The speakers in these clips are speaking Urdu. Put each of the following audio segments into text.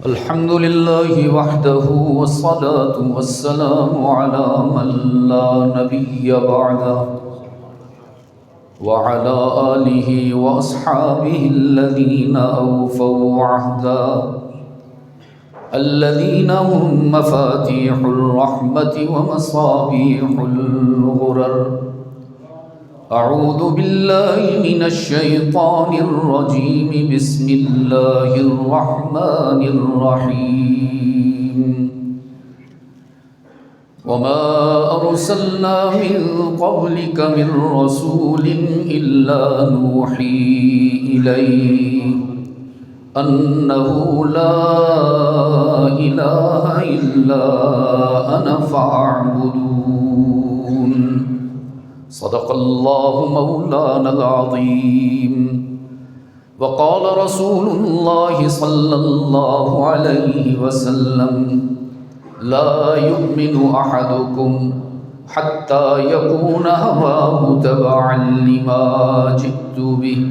الحمد لله وحده والصلاة والسلام على من لا نبي بعده وعلى آله وأصحابه الذين أوفوا عهدا الذين هم مفاتيح الرحمة ومصابيح الغرر. أعوذ بالله من الشيطان الرجيم. بسم الله الرحمن الرحيم. وما أرسلنا من قبلك من رسول إلا نوحي إليه أنه لا إله إلا أنا فاعبدون. صدق الله مولانا العظيم. وقال رسول الله صلى الله عليه وسلم: لا يؤمن أحدكم حتى يكون هواه تبعا لما جئت به.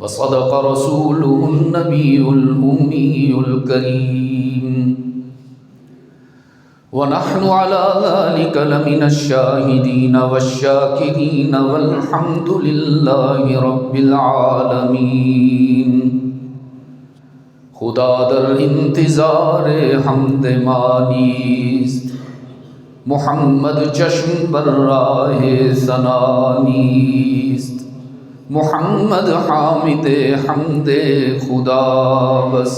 وصدق رسوله النبي الأمي الكريم. ونحن على ذلك لمن الشاهدين والشاكرين والحمد لله رب العالمین. خدا در انتظار حمد مانیست، محمد چشم بر راہ ثنا نیست. محمد حامد حمد خدا بس،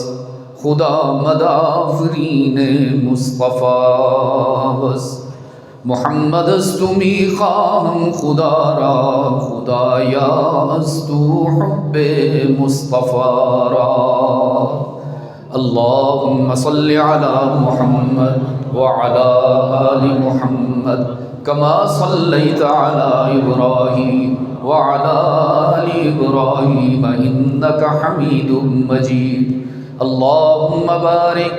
خدا مدافرین مصطفیٰ بس. محمد استو میخواهم خدا را، خدایا استو حب مصطفیٰ را. اللهم صل على محمد وعلى آل محمد كما صليت على إبراهيم وعلى آل إبراهيم إنك حميد مجيد. اللهم بارك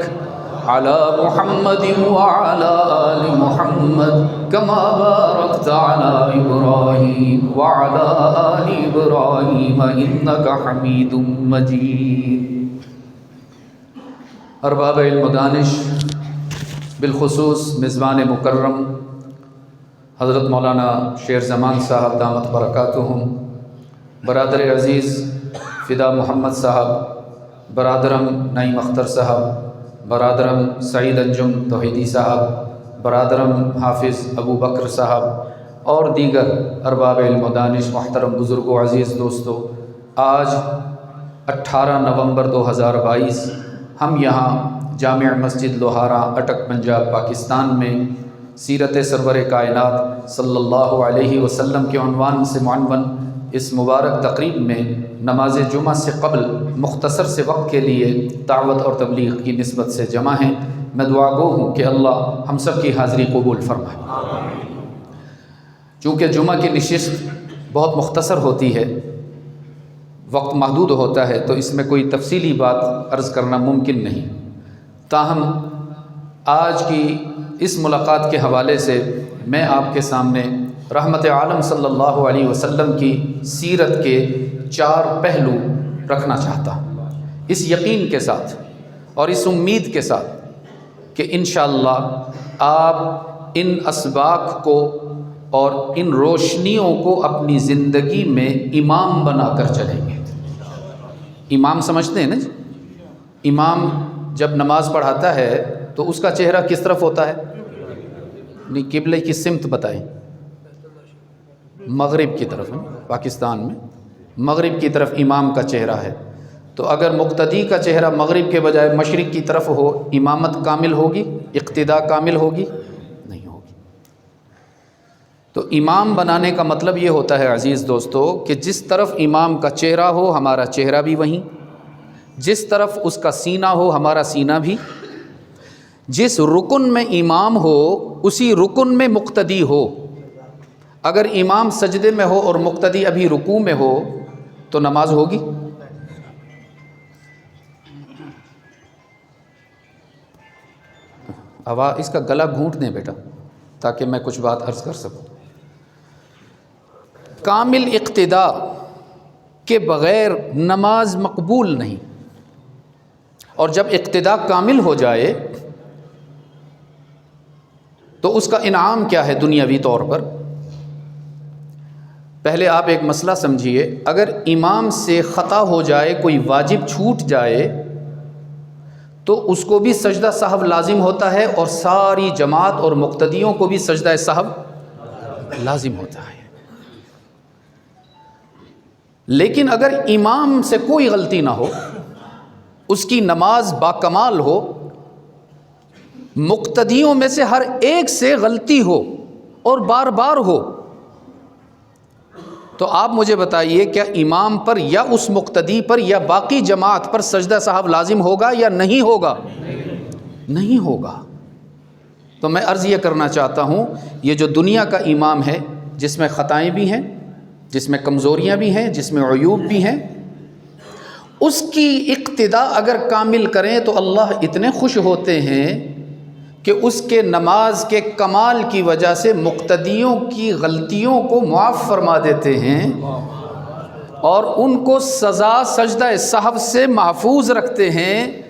على محمد وعلى آل محمد كما باركت على إبراهيم وعلى آل إبراهيم إنك حميد مجيد. ارباب علم و دانش، بالخصوص میزبان مکرم حضرت مولانا شیر زمان صاحب دامت برکاتہم، برادر عزیز فدا محمد صاحب، برادرم نعیم اختر صاحب، برادرم سعید انجم توحیدی صاحب، برادرم حافظ ابو بکر صاحب اور دیگر ارباب علم و دانش، محترم بزرگوں، عزیز دوستو، آج 18 نومبر 2022 ہم یہاں جامع مسجد لوہارا، اٹک، پنجاب، پاکستان میں سیرت سرور کائنات صلی اللہ علیہ وسلم کے عنوان سے معنون اس مبارک تقریب میں نماز جمعہ سے قبل مختصر سے وقت کے لیے دعوت اور تبلیغ کی نسبت سے جمع ہیں. میں دعا گو ہوں کہ اللہ ہم سب کی حاضری قبول فرمائے. چونکہ جمعہ کی نشست بہت مختصر ہوتی ہے، وقت محدود ہوتا ہے، تو اس میں کوئی تفصیلی بات عرض کرنا ممکن نہیں. تاہم آج کی اس ملاقات کے حوالے سے میں آپ کے سامنے رحمت عالم صلی اللہ علیہ وسلم کی سیرت کے 4 پہلو رکھنا چاہتا ہوں، اس یقین کے ساتھ اور اس امید کے ساتھ کہ انشاءاللہ آپ ان اسباق کو اور ان روشنیوں کو اپنی زندگی میں امام بنا کر چلیں گے. امام سمجھتے ہیں نا جی؟ امام جب نماز پڑھاتا ہے تو اس کا چہرہ کس طرف ہوتا ہے؟ قبلے کی سمت بتائیں. مغرب کی طرف ہے. پاکستان میں مغرب کی طرف امام کا چہرہ ہے. تو اگر مقتدی کا چہرہ مغرب کے بجائے مشرق کی طرف ہو، امامت کامل ہوگی؟ اقتداء کامل ہوگی؟ نہیں ہوگی. تو امام بنانے کا مطلب یہ ہوتا ہے عزیز دوستو کہ جس طرف امام کا چہرہ ہو ہمارا چہرہ بھی وہیں، جس طرف اس کا سینہ ہو ہمارا سینہ بھی، جس رکن میں امام ہو اسی رکن میں مقتدی ہو. اگر امام سجدے میں ہو اور مقتدی ابھی رکوع میں ہو تو نماز ہوگی؟ اس کا گلا گھونٹ دیں بیٹا تاکہ میں کچھ بات عرض کر سکوں. کامل اقتداء کے بغیر نماز مقبول نہیں. اور جب اقتدا کامل ہو جائے تو اس کا انعام کیا ہے دنیاوی طور پر؟ پہلے آپ ایک مسئلہ سمجھیے، اگر امام سے خطا ہو جائے، کوئی واجب چھوٹ جائے تو اس کو بھی سجدہ سہو لازم ہوتا ہے، اور ساری جماعت اور مقتدیوں کو بھی سجدہ سہو لازم ہوتا ہے۔ لیکن اگر امام سے کوئی غلطی نہ ہو، اس کی نماز باکمال ہو، مقتدیوں میں سے ہر ایک سے غلطی ہو اور بار بار ہو، تو آپ مجھے بتائیے کیا امام پر یا اس مقتدی پر یا باقی جماعت پر سجدہ سہو لازم ہوگا یا نہیں ہوگا؟ نہیں ہوگا۔ تو میں عرض یہ کرنا چاہتا ہوں، یہ جو دنیا کا امام ہے، جس میں خطائیں بھی ہیں، جس میں کمزوریاں بھی ہیں، جس میں عیوب بھی ہیں، اس کی اقتدا اگر کامل کریں تو اللہ اتنے خوش ہوتے ہیں کہ اس کے نماز کے کمال کی وجہ سے مقتدیوں کی غلطیوں کو معاف فرما دیتے ہیں اور ان کو سزا سجدہ سہو سے محفوظ رکھتے ہیں۔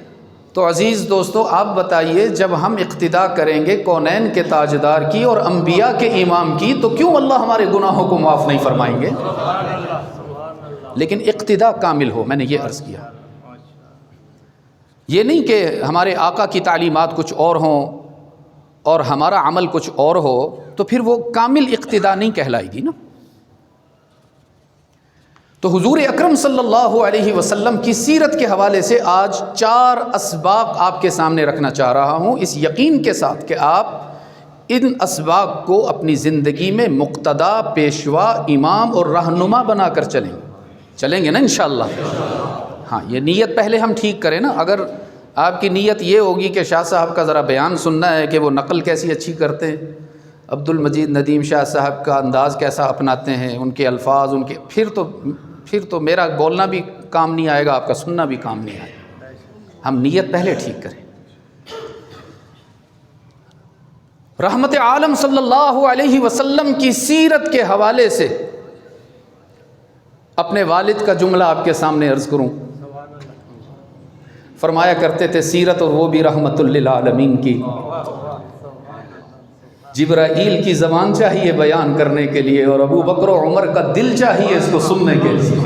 تو عزیز دوستو، آپ بتائیے جب ہم اقتدا کریں گے کونین کے تاجدار کی اور انبیاء کے امام کی، تو کیوں اللہ ہمارے گناہوں کو معاف نہیں فرمائیں گے؟ لیکن اقتدا کامل ہو، میں نے یہ عرض کیا۔ یہ نہیں کہ ہمارے آقا کی تعلیمات کچھ اور ہوں اور ہمارا عمل کچھ اور ہو، تو پھر وہ کامل اقتدا نہیں کہلائے گی نا۔ تو حضور اکرم صلی اللہ علیہ وسلم کی سیرت کے حوالے سے آج 4 اسباق آپ کے سامنے رکھنا چاہ رہا ہوں، اس یقین کے ساتھ کہ آپ ان اسباق کو اپنی زندگی میں مقتدا، پیشوا، امام اور رہنما بنا کر چلیں گے نا انشاءاللہ۔ ہاں، یہ نیت پہلے ہم ٹھیک کریں نا۔ اگر آپ کی نیت یہ ہوگی کہ شاہ صاحب کا ذرا بیان سننا ہے کہ وہ نقل کیسی اچھی کرتے ہیں، عبد المجید ندیم شاہ صاحب کا انداز کیسا اپناتے ہیں، ان کے الفاظ، ان کے پھر تو میرا بولنا بھی کام نہیں آئے گا، آپ کا سننا بھی کام نہیں آئے گا۔ ہم نیت پہلے ٹھیک کریں۔ رحمت عالم صلی اللہ علیہ وسلم کی سیرت کے حوالے سے اپنے والد کا جملہ آپ کے سامنے عرض کروں۔ فرمایا کرتے تھے سیرت، اور وہ بھی رحمت للعالمین کی، جبرائیل کی زبان چاہیے بیان کرنے کے لیے اور ابو بکر و عمر کا دل چاہیے اس کو سننے کے لیے۔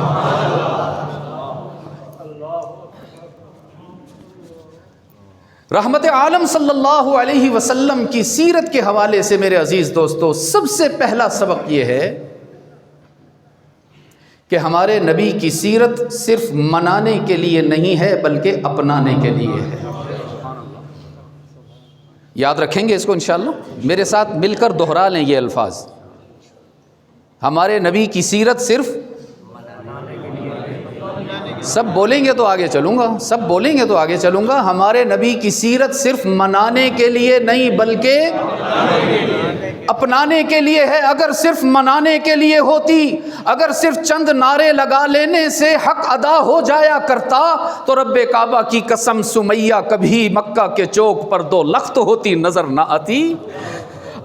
رحمت عالم صلی اللہ علیہ وسلم کی سیرت کے حوالے سے میرے عزیز دوستو، سب سے پہلا سبق یہ ہے کہ ہمارے نبی کی سیرت صرف منانے کے لیے نہیں ہے بلکہ اپنانے کے لیے ہے۔ یاد رکھیں گے اس کو انشاءاللہ، میرے ساتھ مل کر دہرا لیں یہ الفاظ۔ ہمارے نبی کی سیرت صرف، سب بولیں گے تو آگے چلوں گا، سب بولیں گے تو آگے چلوں گا۔ ہمارے نبی کی سیرت صرف منانے کے لیے نہیں بلکہ اپنانے کے لیے ہے۔ اگر صرف منانے کے لیے ہوتی، اگر صرف چند نعرے لگا لینے سے حق ادا ہو جایا کرتا تو رب کعبہ کی قسم سمیہ کبھی مکہ کے چوک پر 2 لخت ہوتی نظر نہ آتی۔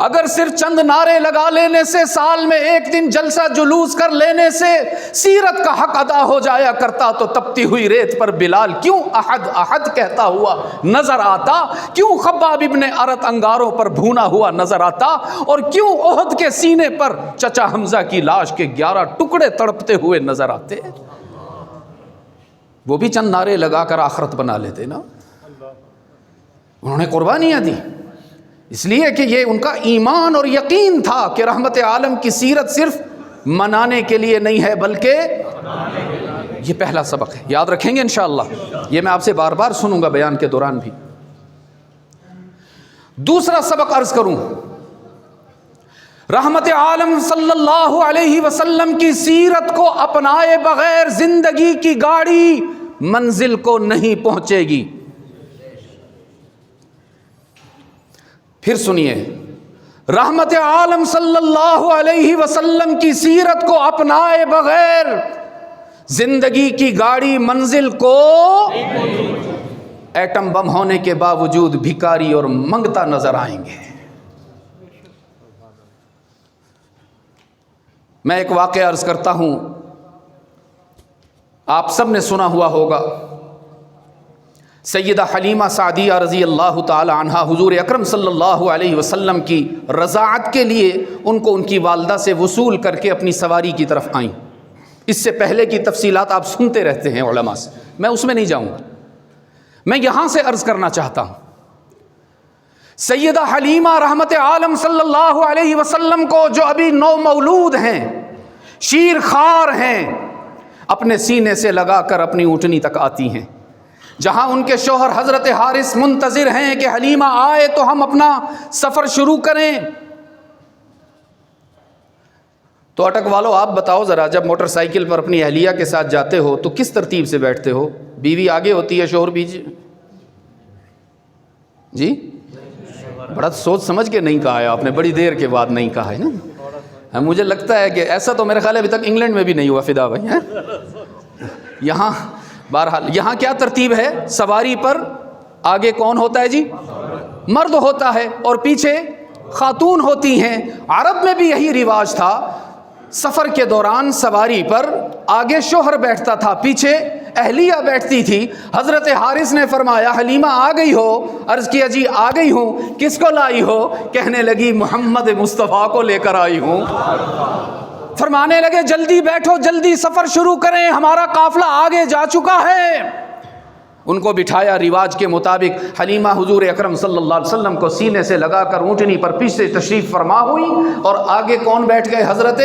اگر صرف چند نعرے لگا لینے سے، سال میں 1 دن جلسہ جلوس کر لینے سے سیرت کا حق ادا ہو جایا کرتا تو تپتی ہوئی ریت پر بلال کیوں احد احد کہتا ہوا نظر آتا؟ کیوں خباب ابن ارت انگاروں پر بھونا ہوا نظر آتا؟ اور کیوں احد کے سینے پر چچا حمزہ کی لاش کے 11 ٹکڑے تڑپتے ہوئے نظر آتے؟ وہ بھی چند نعرے لگا کر آخرت بنا لیتے نا، انہوں نے قربانیاں دی، اس لیے کہ یہ ان کا ایمان اور یقین تھا کہ رحمت عالم کی سیرت صرف منانے کے لیے نہیں ہے بلکہ یہ پہلا سبق ہے۔ یاد رکھیں گے انشاءاللہ، یہ میں آپ سے بار بار سنوں گا بیان کے دوران بھی۔ دوسرا سبق عرض کروں، رحمت عالم صلی اللہ علیہ وسلم کی سیرت کو اپنائے بغیر زندگی کی گاڑی منزل کو نہیں پہنچے گی۔ پھر سنیے، رحمت عالم صلی اللہ علیہ وسلم کی سیرت کو اپنائے بغیر زندگی کی گاڑی منزل کو، ایٹم بم ہونے کے باوجود بھکاری اور منگتا نظر آئیں گے۔ میں ایک واقعہ عرض کرتا ہوں، آپ سب نے سنا ہوا ہوگا، سیدہ حلیمہ سعدیہ رضی اللہ تعالی عنہا حضور اکرم صلی اللہ علیہ وسلم کی رضاعت کے لیے ان کو ان کی والدہ سے وصول کر کے اپنی سواری کی طرف آئیں۔ اس سے پہلے کی تفصیلات آپ سنتے رہتے ہیں علماء سے، میں اس میں نہیں جاؤں گا، میں یہاں سے عرض کرنا چاہتا ہوں۔ سیدہ حلیمہ رحمت عالم صلی اللہ علیہ وسلم کو، جو ابھی نو مولود ہیں، شیر خوار ہیں، اپنے سینے سے لگا کر اپنی اونٹنی تک آتی ہیں، جہاں ان کے شوہر حضرت حارث منتظر ہیں کہ حلیمہ آئے تو ہم اپنا سفر شروع کریں۔ تو اٹک والو آپ بتاؤ ذرا، جب موٹر سائیکل پر اپنی اہلیہ کے ساتھ جاتے ہو تو کس ترتیب سے بیٹھتے ہو؟ بیوی آگے ہوتی ہے، شوہر بیچ؟ جی بڑا سوچ سمجھ کے نہیں کہا ہے آپ نے، بڑی دیر کے بعد نہیں کہا ہے نا۔ مجھے لگتا ہے کہ ایسا تو میرے خیال ہے ابھی تک انگلینڈ میں بھی نہیں ہوا فدا بھائی ہے۔ یہاں بہرحال یہاں کیا ترتیب ہے؟ سواری پر آگے کون ہوتا ہے جی؟ مرد ہوتا ہے، اور پیچھے خاتون ہوتی ہیں۔ عرب میں بھی یہی رواج تھا، سفر کے دوران سواری پر آگے شوہر بیٹھتا تھا، پیچھے اہلیہ بیٹھتی تھی۔ حضرت حارث نے فرمایا حلیمہ آ گئی ہو؟ عرض کیا جی آ گئی ہوں۔ کس کو لائی ہو؟ کہنے لگی محمد مصطفیٰ کو لے کر آئی ہوں۔ فرمانے لگے جلدی بیٹھو، جلدی سفر شروع کریں، ہمارا قافلہ آگے جا چکا ہے۔ ان کو بٹھایا، رواج کے مطابق حلیمہ حضور اکرم صلی اللہ علیہ وسلم کو سینے سے لگا کر اونٹنی پر پیچھے تشریف فرما ہوئی، اور آگے کون بیٹھ گئے؟ حضرت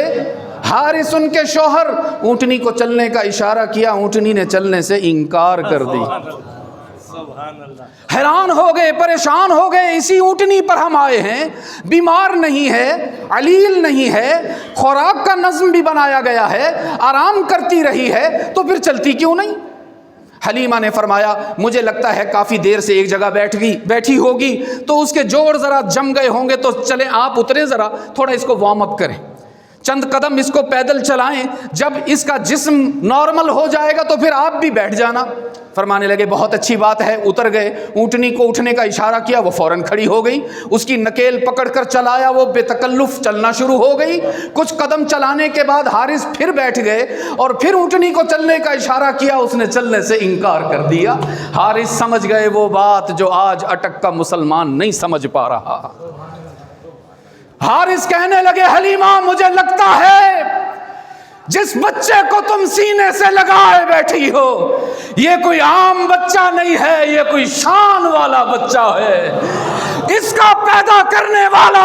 حارث ان کے شوہر۔ اونٹنی کو چلنے کا اشارہ کیا، اونٹنی نے چلنے سے انکار کر دی۔ حیران ہو گئے، پریشان ہو گئے، اسی اونٹنی پر ہم آئے ہیں، بیمار نہیں ہے، علیل نہیں ہے، خوراک کا نظم بھی بنایا گیا ہے، آرام کرتی رہی ہے، تو پھر چلتی کیوں نہیں؟ حلیمہ نے فرمایا مجھے لگتا ہے کافی دیر سے ایک جگہ بیٹھی ہوگی، تو اس کے جوڑ ذرا جم گئے ہوں گے، تو چلیں آپ اتریں، ذرا تھوڑا اس کو وارم اپ کریں، چند قدم اس کو پیدل چلائیں، جب اس کا جسم نارمل ہو جائے گا تو پھر آپ بھی بیٹھ جانا۔ فرمانے لگے بہت اچھی بات ہے۔ اتر گئے، اونٹنی کو اٹھنے کا اشارہ کیا، وہ فوراً کھڑی ہو گئی، اس کی نکیل پکڑ کر چلایا، وہ بے تکلف چلنا شروع ہو گئی۔ کچھ قدم چلانے کے بعد حارث پھر بیٹھ گئے، اور پھر اونٹنی کو چلنے کا اشارہ کیا، اس نے چلنے سے انکار کر دیا۔ حارث سمجھ گئے وہ بات جو آج اٹک کا مسلمان نہیں سمجھ پا رہا۔ حارث کہنے لگے حلیمہ مجھے لگتا ہے جس بچے کو تم سینے سے لگائے بیٹھی ہو یہ کوئی عام بچہ نہیں ہے، یہ کوئی شان والا بچہ ہے۔ اس کا پیدا کرنے والا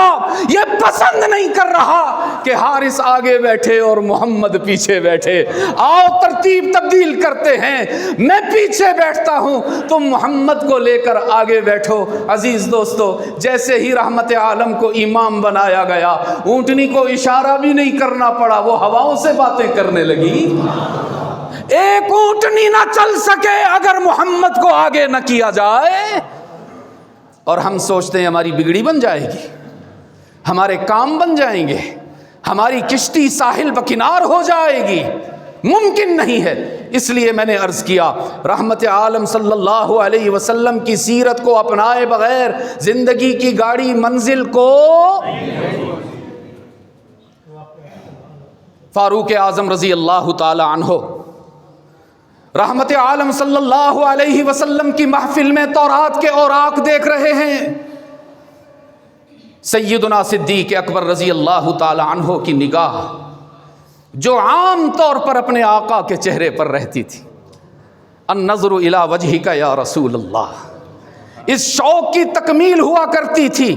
یہ پسند نہیں کر رہا کہ حارث آگے بیٹھے اور محمد پیچھے بیٹھے۔ آؤ ترتیب تبدیل کرتے ہیں، میں پیچھے بیٹھتا ہوں، تم محمد کو لے کر آگے بیٹھو۔ عزیز دوستو، جیسے ہی رحمت عالم کو امام بنایا گیا، اونٹنی کو اشارہ بھی نہیں کرنا پڑا، وہ ہواؤں سے باتیں کرنے لگی۔ ایک اونٹنی نہ چل سکے اگر محمد کو آگے نہ کیا جائے، اور ہم سوچتے ہیں ہماری بگڑی بن جائے گی، ہمارے کام بن جائیں گے، ہماری کشتی ساحل بکنار ہو جائے گی۔ ممکن نہیں ہے۔ اس لیے میں نے عرض کیا رحمت عالم صلی اللہ علیہ وسلم کی سیرت کو اپنائے بغیر زندگی کی گاڑی منزل کو۔ فاروق اعظم رضی اللہ تعالی عنہ رحمت عالم صلی اللہ علیہ وسلم کی محفل میں تورات کے اوراق دیکھ رہے ہیں۔ سیدنا صدیق اکبر رضی اللہ تعالی عنہ کی نگاہ جو عام طور پر اپنے آقا کے چہرے پر رہتی تھی، النظر الی وجہک یا رسول اللہ، اس شوق کی تکمیل ہوا کرتی تھی۔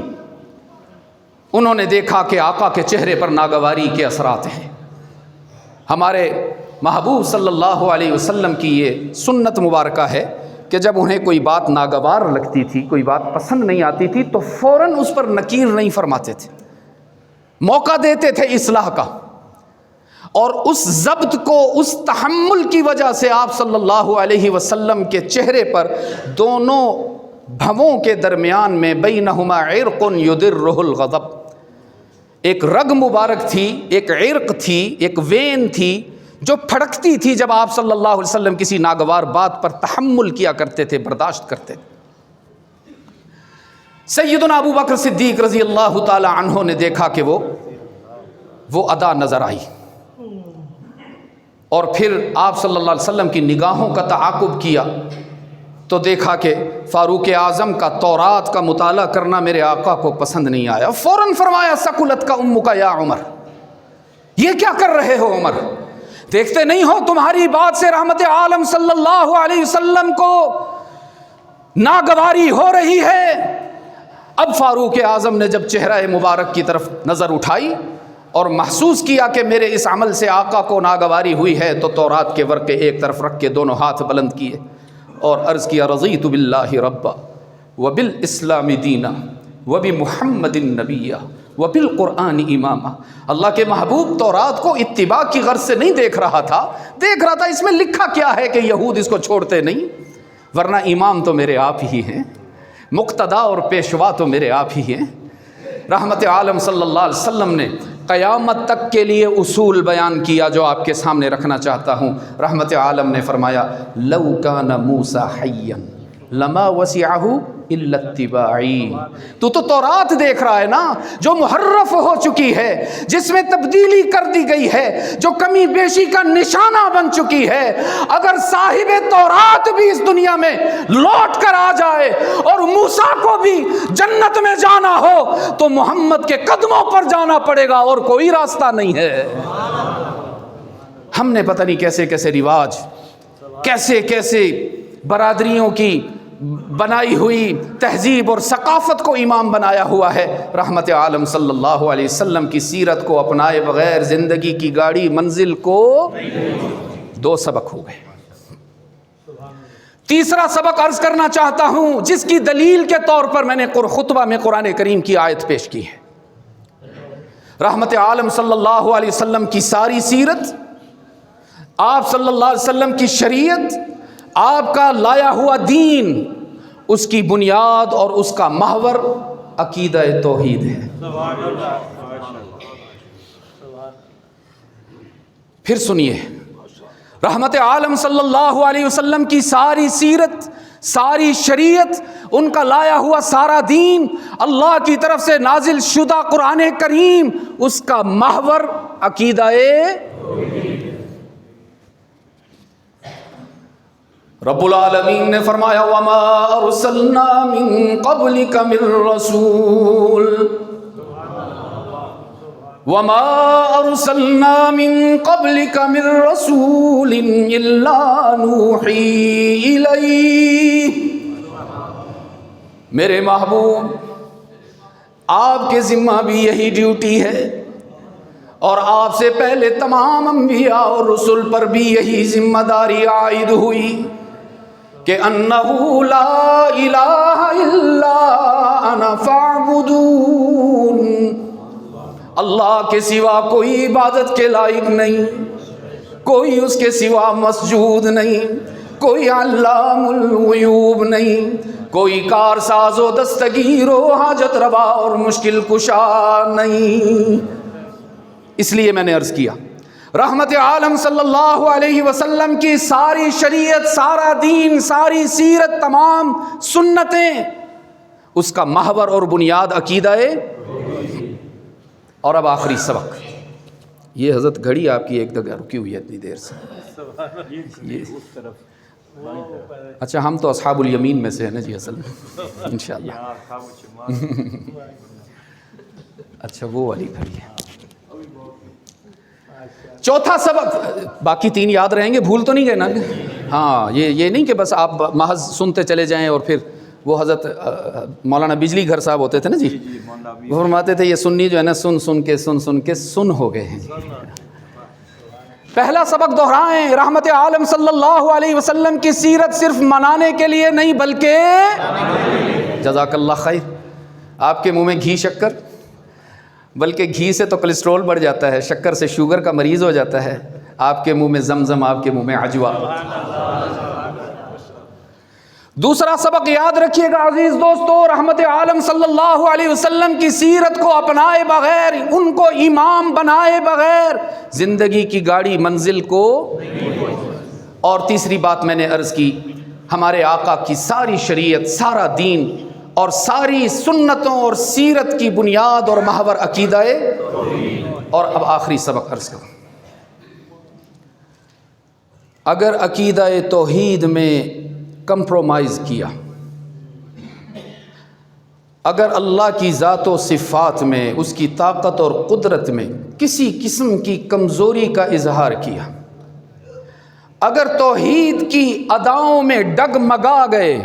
انہوں نے دیکھا کہ آقا کے چہرے پر ناگواری کے اثرات ہیں۔ ہمارے محبوب صلی اللہ علیہ وسلم کی یہ سنت مبارکہ ہے کہ جب انہیں کوئی بات ناگوار لگتی تھی، کوئی بات پسند نہیں آتی تھی، تو فوراً اس پر نکیر نہیں فرماتے تھے، موقع دیتے تھے اصلاح کا۔ اور اس ضبط کو، اس تحمل کی وجہ سے آپ صلی اللہ علیہ وسلم کے چہرے پر دونوں بھووں کے درمیان میں بینہما عرق یدرہ الغضب، ایک رگ مبارک تھی، ایک عرق تھی، ایک وین تھی جو پھڑکتی تھی جب آپ صلی اللہ علیہ وسلم کسی ناگوار بات پر تحمل کیا کرتے تھے، برداشت کرتے تھے۔ سیدنا ابو بکر صدیق رضی اللہ تعالی عنہ نے دیکھا کہ وہ ادا نظر آئی، اور پھر آپ صلی اللہ علیہ وسلم کی نگاہوں کا تعاقب کیا، تو دیکھا کہ فاروق اعظم کا تورات کا مطالعہ کرنا میرے آقا کو پسند نہیں آیا. فوراً فرمایا ثقلت کا امک یا عمر، یہ کیا کر رہے ہو عمر؟ دیکھتے نہیں ہو تمہاری بات سے رحمت عالم صلی اللہ علیہ وسلم کو ناگواری ہو رہی ہے. اب فاروق اعظم نے جب چہرہ مبارک کی طرف نظر اٹھائی اور محسوس کیا کہ میرے اس عمل سے آقا کو ناگواری ہوئی ہے، تو تورات کے ورقے ایک طرف رکھ کے دونوں ہاتھ بلند کیے اور عرض کیا رضیت باللہ ربا وبالاسلام دینا وبمحمد نبیا وبالقرآن اماما. اللہ کے محبوب تورات کو اتباع کی غرض سے نہیں دیکھ رہا تھا، دیکھ رہا تھا اس میں لکھا کیا ہے کہ یہود اس کو چھوڑتے نہیں، ورنہ امام تو میرے آپ ہی ہیں، مقتدا اور پیشوا تو میرے آپ ہی ہیں. رحمت عالم صلی اللہ علیہ وسلم نے قیامت تک کے لیے اصول بیان کیا جو آپ کے سامنے رکھنا چاہتا ہوں. رحمت عالم نے فرمایا لو کان موسیٰ حیا لما وسعہ الا اتباعی. تو تورات دیکھ رہا ہے نا جو محرف ہو چکی ہے، جس میں تبدیلی کر دی گئی ہے، جو کمی بیشی کا نشانہ بن چکی ہے. اگر صاحب تورات بھی اس دنیا میں لوٹ کر آ جائے اور موسیٰ کو بھی جنت میں جانا ہو تو محمد کے قدموں پر جانا پڑے گا، اور کوئی راستہ نہیں ہے. ہم نے پتہ نہیں کیسے کیسے رواج، کیسے کیسے برادریوں کی بنائی ہوئی تہذیب اور ثقافت کو امام بنایا ہوا ہے. رحمت عالم صلی اللہ علیہ وسلم کی سیرت کو اپنائے بغیر زندگی کی گاڑی منزل کو 2 سبق ہو گئے. تیسرا سبق عرض کرنا چاہتا ہوں جس کی دلیل کے طور پر میں نے خطبہ میں قرآن کریم کی آیت پیش کی ہے. رحمت عالم صلی اللہ علیہ وسلم کی ساری سیرت، آپ صلی اللہ علیہ وسلم کی شریعت، آپ کا لایا ہوا دین، اس کی بنیاد اور اس کا محور عقیدہ توحید ہے. پھر سنیے، رحمت عالم صلی اللہ علیہ وسلم کی ساری سیرت، ساری شریعت، ان کا لایا ہوا سارا دین، اللہ کی طرف سے نازل شدہ قرآن کریم، اس کا محور عقیدہ رب العالمین نے فرمایا وَمَا أَرْسَلْنَا مِن قَبْلِكَ مِن رَّسُولٍ وَمَا أَرْسَلْنَا مِن قَبْلِكَ مِن رَّسُولٍ إِلَّا نُوحِي إِلَيْهِ. میرے محبوب، آپ کے ذمہ بھی یہی ڈیوٹی ہے، اور آپ سے پہلے تمام انبیاء اور رسل پر بھی یہی ذمہ داری عائد ہوئی کہ انہو لا الہ الا انا فاعبدون. اللہ کے سوا کوئی عبادت کے لائق نہیں، کوئی اس کے سوا مسجود نہیں، کوئی علام الغیوب نہیں، کوئی کارساز و دستگیر و حاجت روا اور مشکل کشا نہیں. اس لیے میں نے عرض کیا رحمت عالم صلی اللہ علیہ وسلم کی ساری شریعت، سارا دین، ساری سیرت، تمام سنتیں، اس کا محور اور بنیاد عقیدہ ہے. اور اب آخری سبق، یہ حضرت گھڑی آپ کی ایک جگہ رکی ہوئی ہے اتنی دیر سے. اچھا ہم تو اصحاب الیمین میں سے ہیں نا جی اصل میں انشاءاللہ. اچھا وہ والی گھڑی ہے. چوتھا سبق، باقی 3 یاد رہیں گے، بھول تو نہیں گئے نا؟ ہاں، یہ نہیں کہ بس آپ محض سنتے چلے جائیں. اور پھر وہ حضرت مولانا بجلی گھر صاحب ہوتے تھے نا جی، وہ فرماتے تھے یہ سنی جو ہے نا سن کے سن ہو گئے ہیں. پہلا سبق دہرائیں، رحمت عالم صلی اللہ علیہ وسلم کی سیرت صرف منانے کے لیے نہیں بلکہ جزاک اللہ خیر. آپ کے منہ میں گھی شکر، بلکہ گھی سے تو کولیسٹرول بڑھ جاتا ہے، شکر سے شوگر کا مریض ہو جاتا ہے. آپ کے منہ میں زمزم، آپ کے منہ میں عجوا. دوسرا سبق یاد رکھیے گا عزیز دوستو، رحمت عالم صلی اللہ علیہ وسلم کی سیرت کو اپنائے بغیر، ان کو امام بنائے بغیر زندگی کی گاڑی منزل کو. اور تیسری بات میں نے عرض کی، ہمارے آقا کی ساری شریعت، سارا دین اور ساری سنتوں اور سیرت کی بنیاد اور محور عقیدہ ہے. اور اب آخری سبق عرض کروں، اگر عقیدہ توحید میں کمپرومائز کیا. اگر اللہ کی ذات و صفات میں، اس کی طاقت اور قدرت میں کسی قسم کی کمزوری کا اظہار کیا، اگر توحید کی اداؤں میں ڈگمگا گئے،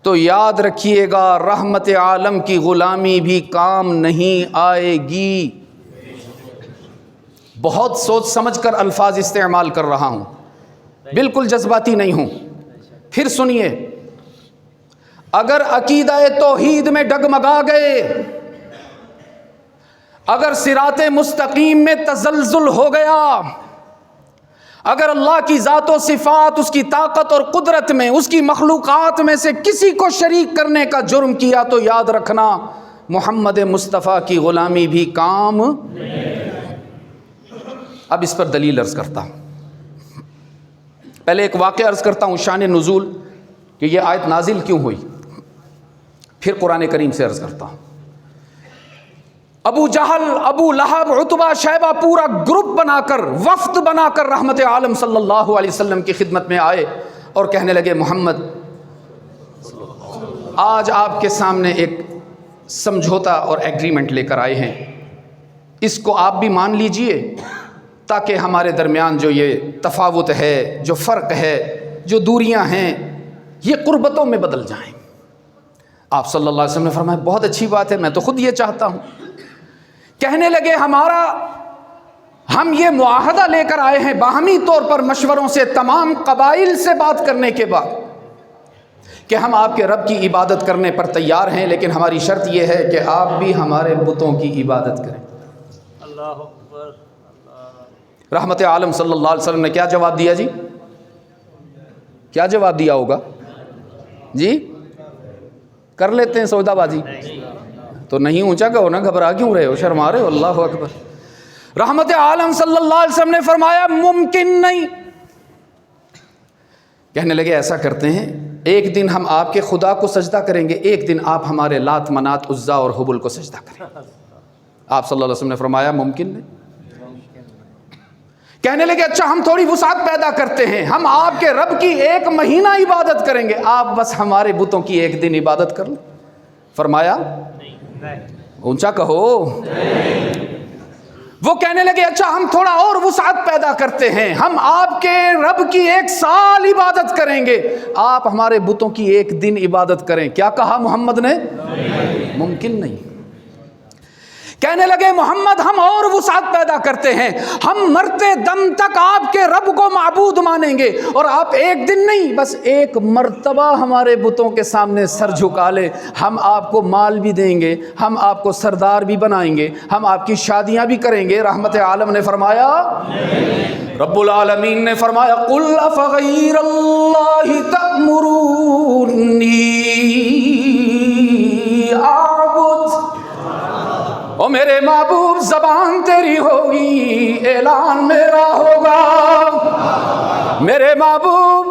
تو یاد رکھیے گا رحمت عالم کی غلامی بھی کام نہیں آئے گی. بہت سوچ سمجھ کر الفاظ استعمال کر رہا ہوں، بالکل جذباتی نہیں ہوں. پھر سنیے، اگر عقیدہ توحید میں ڈگمگا گئے، اگر صراط مستقیم میں تزلزل ہو گیا، اگر اللہ کی ذات و صفات، اس کی طاقت اور قدرت میں، اس کی مخلوقات میں سے کسی کو شریک کرنے کا جرم کیا، تو یاد رکھنا محمد مصطفیٰ کی غلامی بھی کام. اب اس پر دلیل عرض کرتا ہوں. پہلے ایک واقعہ عرض کرتا ہوں، شان نزول کہ یہ آیت نازل کیوں ہوئی، پھر قرآن کریم سے عرض کرتا ہوں. ابو جہل، ابو لہب، عتبہ، شیبہ پورا گروپ بنا کر، وفد بنا کر رحمت عالم صلی اللہ علیہ وسلم کی خدمت میں آئے اور کہنے لگے محمد آج آپ کے سامنے ایک سمجھوتا اور ایگریمنٹ لے کر آئے ہیں، اس کو آپ بھی مان لیجئے تاکہ ہمارے درمیان جو یہ تفاوت ہے، جو فرق ہے، جو دوریاں ہیں، یہ قربتوں میں بدل جائیں. آپ صلی اللہ علیہ وسلم نے فرمایا بہت اچھی بات ہے، میں تو خود یہ چاہتا ہوں. کہنے لگے ہم یہ معاہدہ لے کر آئے ہیں باہمی طور پر مشوروں سے، تمام قبائل سے بات کرنے کے بعد، کہ ہم آپ کے رب کی عبادت کرنے پر تیار ہیں، لیکن ہماری شرط یہ ہے کہ آپ بھی ہمارے بتوں کی عبادت کریں. اللہ اکبر. رحمت عالم صلی اللہ علیہ وسلم نے کیا جواب دیا جی؟ کیا جواب دیا ہوگا جی؟ کر لیتے ہیں سودا بازی تو نہیں اونچا کہو نا، گھبرا کیوں رہے ہو، شرما رہے ہو؟ اللہ اکبر. رحمت عالم صلی اللہ علیہ وسلم نے فرمایا ممکن نہیں. کہنے لگے ایسا کرتے ہیں، ایک دن ہم آپ کے خدا کو سجدہ کریں گے، ایک دن آپ ہمارے لات، منات، عزا اور حبل کو سجدہ کریں. آپ صلی اللہ علیہ وسلم نے فرمایا ممکن نہیں. کہنے لگے اچھا ہم تھوڑی وسعت پیدا کرتے ہیں، ہم آپ کے رب کی 1 مہینہ عبادت کریں گے، آپ بس ہمارے بتوں کی 1 دن عبادت کر لیں. فرمایا اونچا کہو. وہ کہنے لگے اچھا ہم تھوڑا اور وسعت پیدا کرتے ہیں، ہم آپ کے رب کی 1 سال عبادت کریں گے، آپ ہمارے بتوں کی 1 دن عبادت کریں. کیا کہا محمد نے؟ ممکن نہیں. کہنے لگے محمد ہم اور وسعت پیدا کرتے ہیں، ہم مرتے دم تک آپ کے رب کو معبود مانیں گے، اور آپ 1 دن نہیں بس 1 مرتبہ ہمارے بتوں کے سامنے سر جھکا لے، ہم آپ کو مال بھی دیں گے، ہم آپ کو سردار بھی بنائیں گے، ہم آپ کی شادیاں بھی کریں گے. رحمت عالم نے فرمایا، رب العالمین نے فرمایا قل افغیر اللہ تأمرونی اعبد. او میرے محبوب زبان تیری ہوگی، اعلان میرا ہوگا. میرے محبوب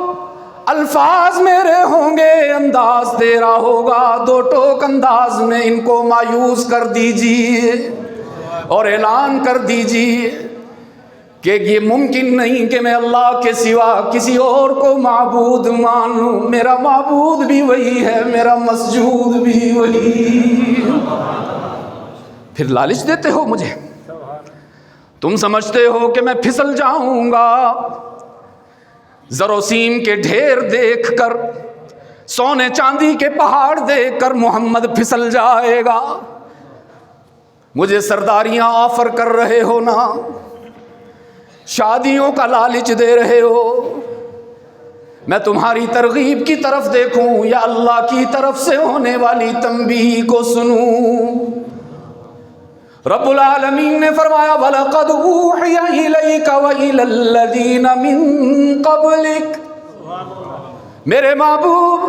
الفاظ میرے ہوں گے، انداز تیرا ہوگا. 2 ٹوک انداز میں ان کو مایوس کر دیجئے اور اعلان کر دیجئے کہ یہ ممکن نہیں کہ میں اللہ کے سوا کسی اور کو معبود مانوں. میرا معبود بھی وہی ہے، میرا مسجود بھی وہی. پھر لالچ دیتے ہو مجھے، تم سمجھتے ہو کہ میں پھسل جاؤں گا. زر و سیم کے ڈھیر دیکھ کر، سونے چاندی کے پہاڑ دیکھ کر محمد پھسل جائے گا. مجھے سرداریاں آفر کر رہے ہو نا، شادیوں کا لالچ دے رہے ہو، میں تمہاری ترغیب کی طرف دیکھوں یا اللہ کی طرف سے ہونے والی تنبیہ کو سنوں؟ رب العالمین نے فرمایا وَلَقَدْ أُوحِيَ إِلَيْكَ وَإِلَى الَّذِينَ مِن قَبْلِكَ. میرے محبوب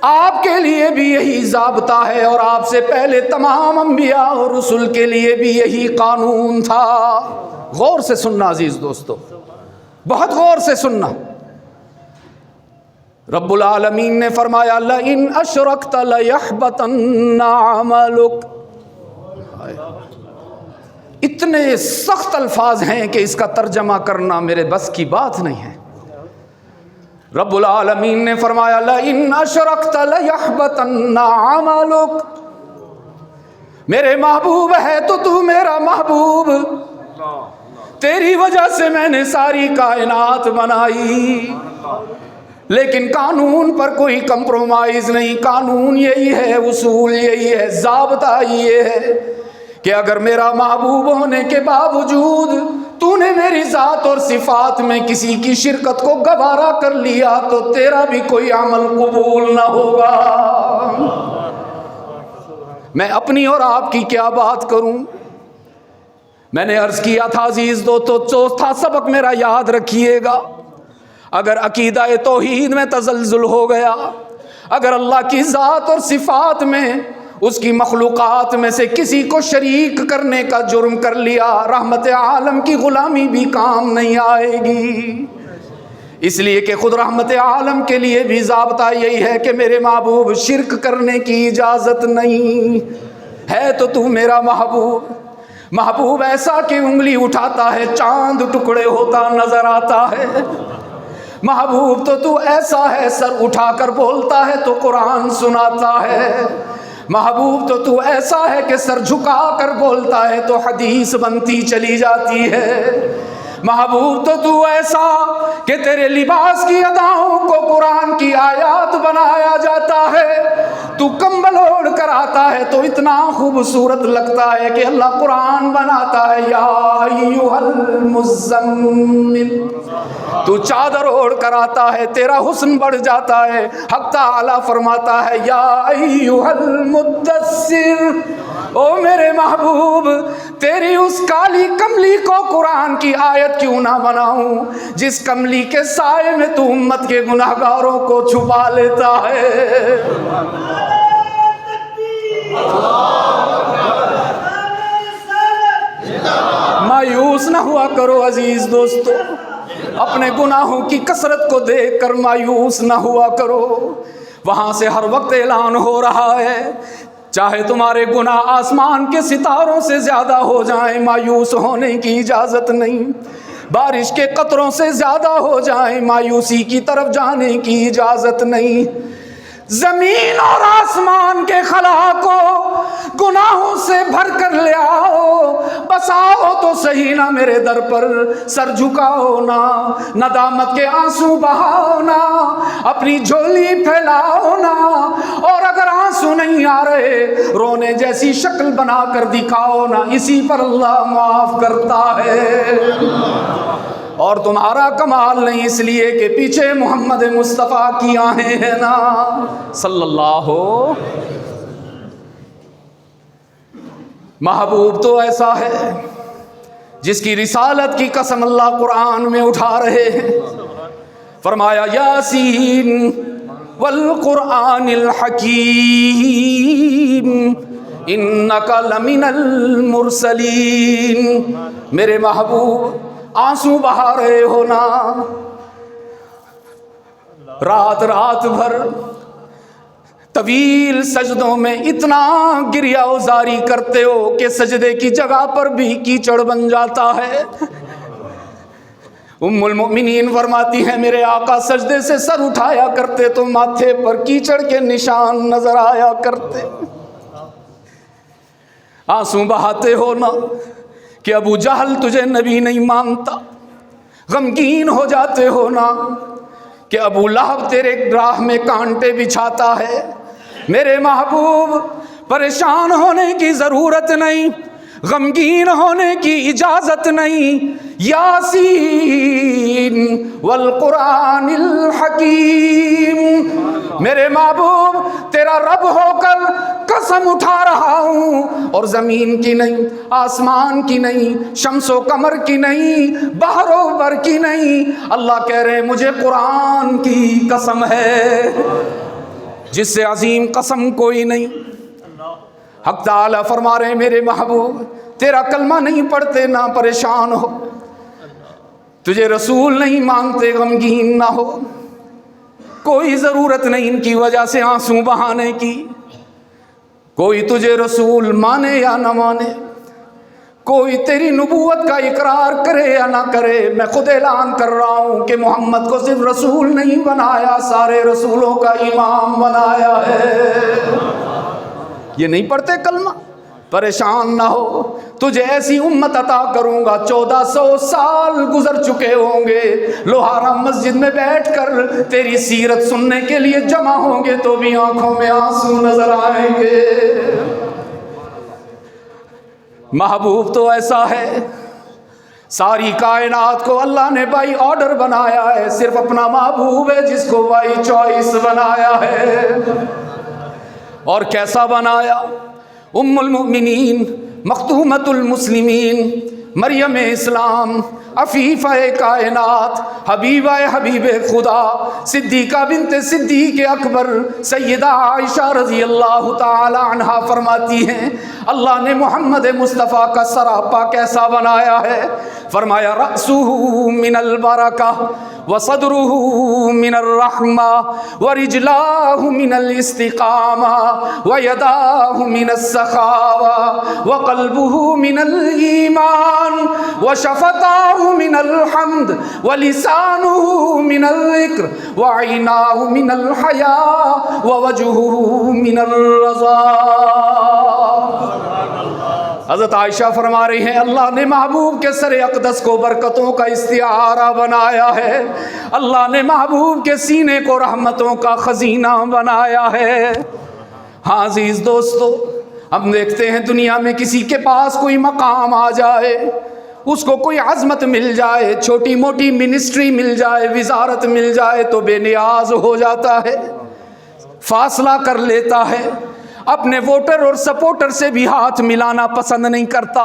آپ کے لیے بھی یہی ضابطہ ہے، اور آپ سے پہلے تمام انبیاء اور رسل کے لیے بھی یہی قانون تھا. غور سے سننا عزیز دوستو، بہت غور سے سننا. رب العالمین نے فرمایا لَإِنْ أَشْرَكْتَ لَيَحْبَطَنَّ عَمَلُكَ. اتنے سخت الفاظ ہیں کہ اس کا ترجمہ کرنا میرے بس کی بات نہیں ہے. رب العالمین نے فرمایا لئن اشرکت لیحبطن عملک، میرے محبوب ہے تو میرا محبوب، تیری وجہ سے میں نے ساری کائنات بنائی، لیکن قانون پر کوئی کمپرومائز نہیں، قانون یہی ہے، اصول یہی ہے، ضابطہ یہ ہے کہ اگر میرا محبوب ہونے کے باوجود تو نے میری ذات اور صفات میں کسی کی شرکت کو گوارا کر لیا تو تیرا بھی کوئی عمل قبول نہ ہوگا۔ میں اپنی اور آپ کی کیا بات کروں؟ میں نے عرض کیا تھا عزیز دو تو چوتھا سبق میرا یاد رکھیے گا، اگر عقیدہ توحید میں تزلزل ہو گیا، اگر اللہ کی ذات اور صفات میں اس کی مخلوقات میں سے کسی کو شریک کرنے کا جرم کر لیا، رحمت عالم کی غلامی بھی کام نہیں آئے گی، اس لیے کہ خود رحمت عالم کے لیے بھی ضابطہ یہی ہے کہ میرے محبوب شرک کرنے کی اجازت نہیں ہے، تو میرا محبوب ایسا کہ انگلی اٹھاتا ہے چاند ٹکڑے ہوتا نظر آتا ہے، محبوب تو ایسا ہے سر اٹھا کر بولتا ہے تو قرآن سناتا ہے، محبوب تو ایسا ہے کہ سر جھکا کر بولتا ہے تو حدیث بنتی چلی جاتی ہے، محبوب تو ایسا کہ تیرے لباس کی اداؤں کو قرآن کی آیات بنایا جاتا ہے، تو کمبل اوڑھ کر آتا ہے تو اتنا خوبصورت لگتا ہے کہ اللہ قرآن بناتا ہے یا ایھا المزمل، تو چادر اوڑھ کر آتا ہے تیرا حسن بڑھ جاتا ہے، حق تعالی فرماتا ہے یا ایھا المدثر، او میرے محبوب تیری اس کالی کملی کو قرآن کی آیت کیوں نہ بناؤں جس کملی کے سائے میں تو امت کے گناہگاروں کو چھپا لیتا ہے۔ مایوس نہ ہوا کرو عزیز دوستو، اپنے گناہوں کی کثرت کو دیکھ کر مایوس نہ ہوا کرو، وہاں سے ہر وقت اعلان ہو رہا ہے چاہے تمہارے گناہ آسمان کے ستاروں سے زیادہ ہو جائیں مایوس ہونے کی اجازت نہیں، بارش کے قطروں سے زیادہ ہو جائیں مایوسی کی طرف جانے کی اجازت نہیں، زمین اور آسمان کے خلا کو گناہوں سے بھر کر لے آؤ، بس آؤ تو صحیح نہ میرے در پر سر جھکاؤ نہ، ندامت کے آنسو بہاؤ نہ، اپنی جھولی پھیلاؤ نہ، اور اگر آنسو نہیں آ رہے رونے جیسی شکل بنا کر دکھاؤ نہ، اسی پر اللہ معاف کرتا ہے، اور تمہارا کمال نہیں اس لیے کہ پیچھے محمد مصطفیٰ کی آہیں ہیں نا صلی اللہ ہو۔ محبوب تو ایسا ہے جس کی رسالت کی قسم اللہ قرآن میں اٹھا رہے ہیں، فرمایا یاسین والقرآن الحکیم انک لمن المرسلین، میرے محبوب آنسو بہا رہے ہو نا، رات بھر طویل سجدوں میں اتنا گریہ ازاری کرتے ہو کہ سجدے کی جگہ پر بھی کیچڑ بن جاتا ہے۔ ام المؤمنین فرماتی ہیں میرے آقا سجدے سے سر اٹھایا کرتے تو ماتھے پر کیچڑ کے نشان نظر آیا کرتے، آنسو بہاتے ہو نا کہ ابو جہل تجھے نبی نہیں مانتا، غمگین ہو جاتے ہو نا کہ ابو لہب تیرے راہ میں کانٹے بچھاتا ہے، میرے محبوب پریشان ہونے کی ضرورت نہیں، غمگین ہونے کی اجازت نہیں، یاسین والقرآن الحکیم، میرے محبوب تیرا رب ہو کر قسم اٹھا رہا ہوں، اور زمین کی نہیں، آسمان کی نہیں، شمس و قمر کی نہیں، بحر و بر کی نہیں، اللہ کہہ رہے ہیں مجھے قرآن کی قسم ہے جس سے عظیم قسم کوئی نہیں۔ حق تعالی فرما رہے ہیں میرے محبوب تیرا کلمہ نہیں پڑھتے نہ پریشان ہو، تجھے رسول نہیں مانتے غمگین نہ ہو، کوئی ضرورت نہیں ان کی وجہ سے آنسو بہانے کی، کوئی تجھے رسول مانے یا نہ مانے، کوئی تیری نبوت کا اقرار کرے یا نہ کرے، میں خود اعلان کر رہا ہوں کہ محمد کو صرف رسول نہیں بنایا، سارے رسولوں کا امام بنایا ہے۔ یہ نہیں پڑھتے کلمہ؟ پریشان نہ ہو، تجھے ایسی امت عطا کروں گا، 1400 سال گزر چکے ہوں گے، لوہارا مسجد میں بیٹھ کر تیری سیرت سننے کے لیے جمع ہوں گے تو بھی آنکھوں میں آنسو نظر آئیں گے۔ محبوب تو ایسا ہے، ساری کائنات کو اللہ نے بائی آرڈر بنایا ہے، صرف اپنا محبوب ہے جس کو بائی چوائس بنایا ہے۔ اور کیسا بنایا؟ ام المؤمنین، مختومۃ المسلمین، مریم اسلام، عفیفہ کائنات، حبیبہ حبیب خدا، صدیقہ بنت صدیق اکبر، سیدہ عائشہ رضی اللہ تعالی عنہا فرماتی ہیں اللہ نے محمد مصطفیٰ کا سراپا کیسا بنایا ہے؟ فرمایا رأسہ من البرکہ وصدرہ من الرحمہ ورجلاہ من الاستقامہ ویداہ من السخاوہ وقلبہ من الایمان وشفتاہ من الحمد ولسانہ من الذکر وعیناہ من الحیاء ووجہہ من الرضا۔ حضرت عائشہ فرما رہی ہیں اللہ نے محبوب کے سر اقدس کو برکتوں کا استعارہ بنایا ہے، اللہ نے محبوب کے سینے کو رحمتوں کا خزینہ بنایا ہے۔ ہاں عزیز دوستو، ہم دیکھتے ہیں دنیا میں کسی کے پاس کوئی مقام آ جائے، اس کو کوئی عظمت مل جائے، چھوٹی موٹی منسٹری مل جائے، وزارت مل جائے تو بے نیاز ہو جاتا ہے، فاصلہ کر لیتا ہے، اپنے ووٹر اور سپورٹر سے بھی ہاتھ ملانا پسند نہیں کرتا،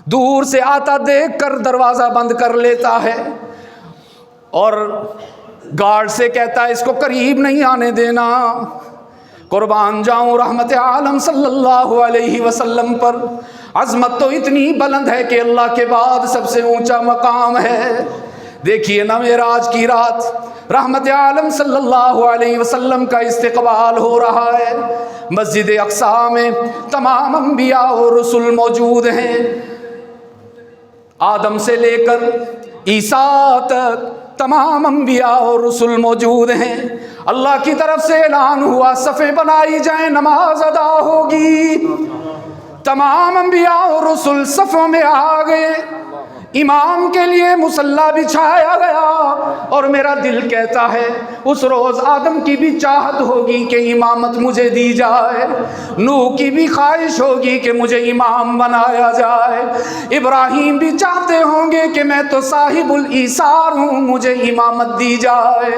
دور سے آتا دیکھ کر دروازہ بند کر لیتا ہے اور گارڈ سے کہتا ہے اس کو قریب نہیں آنے دینا۔ قربان جاؤں رحمت عالم صلی اللہ علیہ وسلم پر، عظمت تو اتنی بلند ہے کہ اللہ کے بعد سب سے اونچا مقام ہے۔ دیکھیے نا معراج کی رات رحمت عالم صلی اللہ علیہ وسلم کا استقبال ہو رہا ہے، مسجد اقصی میں تمام انبیاء اور رسل موجود ہیں، آدم سے لے کر عیسیٰ تک تمام انبیاء اور رسل موجود ہیں۔ اللہ کی طرف سے اعلان ہوا صفیں بنائی جائیں، نماز ادا ہوگی۔ تمام انبیاء اور رسل صفوں میں آ گئے، امام کے لیے مصلی بچھایا گیا، اور میرا دل کہتا ہے اس روز آدم کی بھی چاہت ہوگی کہ امامت مجھے دی جائے، نوح کی بھی خواہش ہوگی کہ مجھے امام بنایا جائے، ابراہیم بھی چاہتے ہوں گے کہ میں تو صاحب الایثار ہوں، مجھے امامت دی جائے،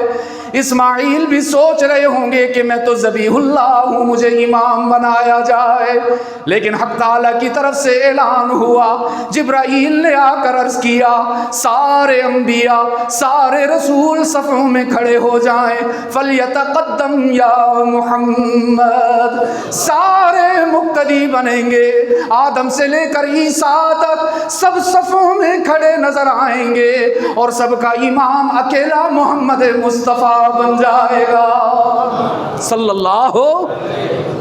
اسماعیل بھی سوچ رہے ہوں گے کہ میں تو ذبیح اللہ ہوں، مجھے امام بنایا جائے۔ لیکن حق تعالیٰ کی طرف سے اعلان ہوا، جبرائیل نے آ کر عرض کیا سارے انبیاء سارے رسول صفوں میں کھڑے ہو جائیں، فَلْيَتَقَدَّمْ يَا محمد، سارے مقتدی بنیں گے، آدم سے لے کر عیسیٰ تک سب صفوں میں کھڑے نظر آئیں گے، اور سب کا امام اکیلا محمد مصطفیٰ بن جائے گا صلی اللہ۔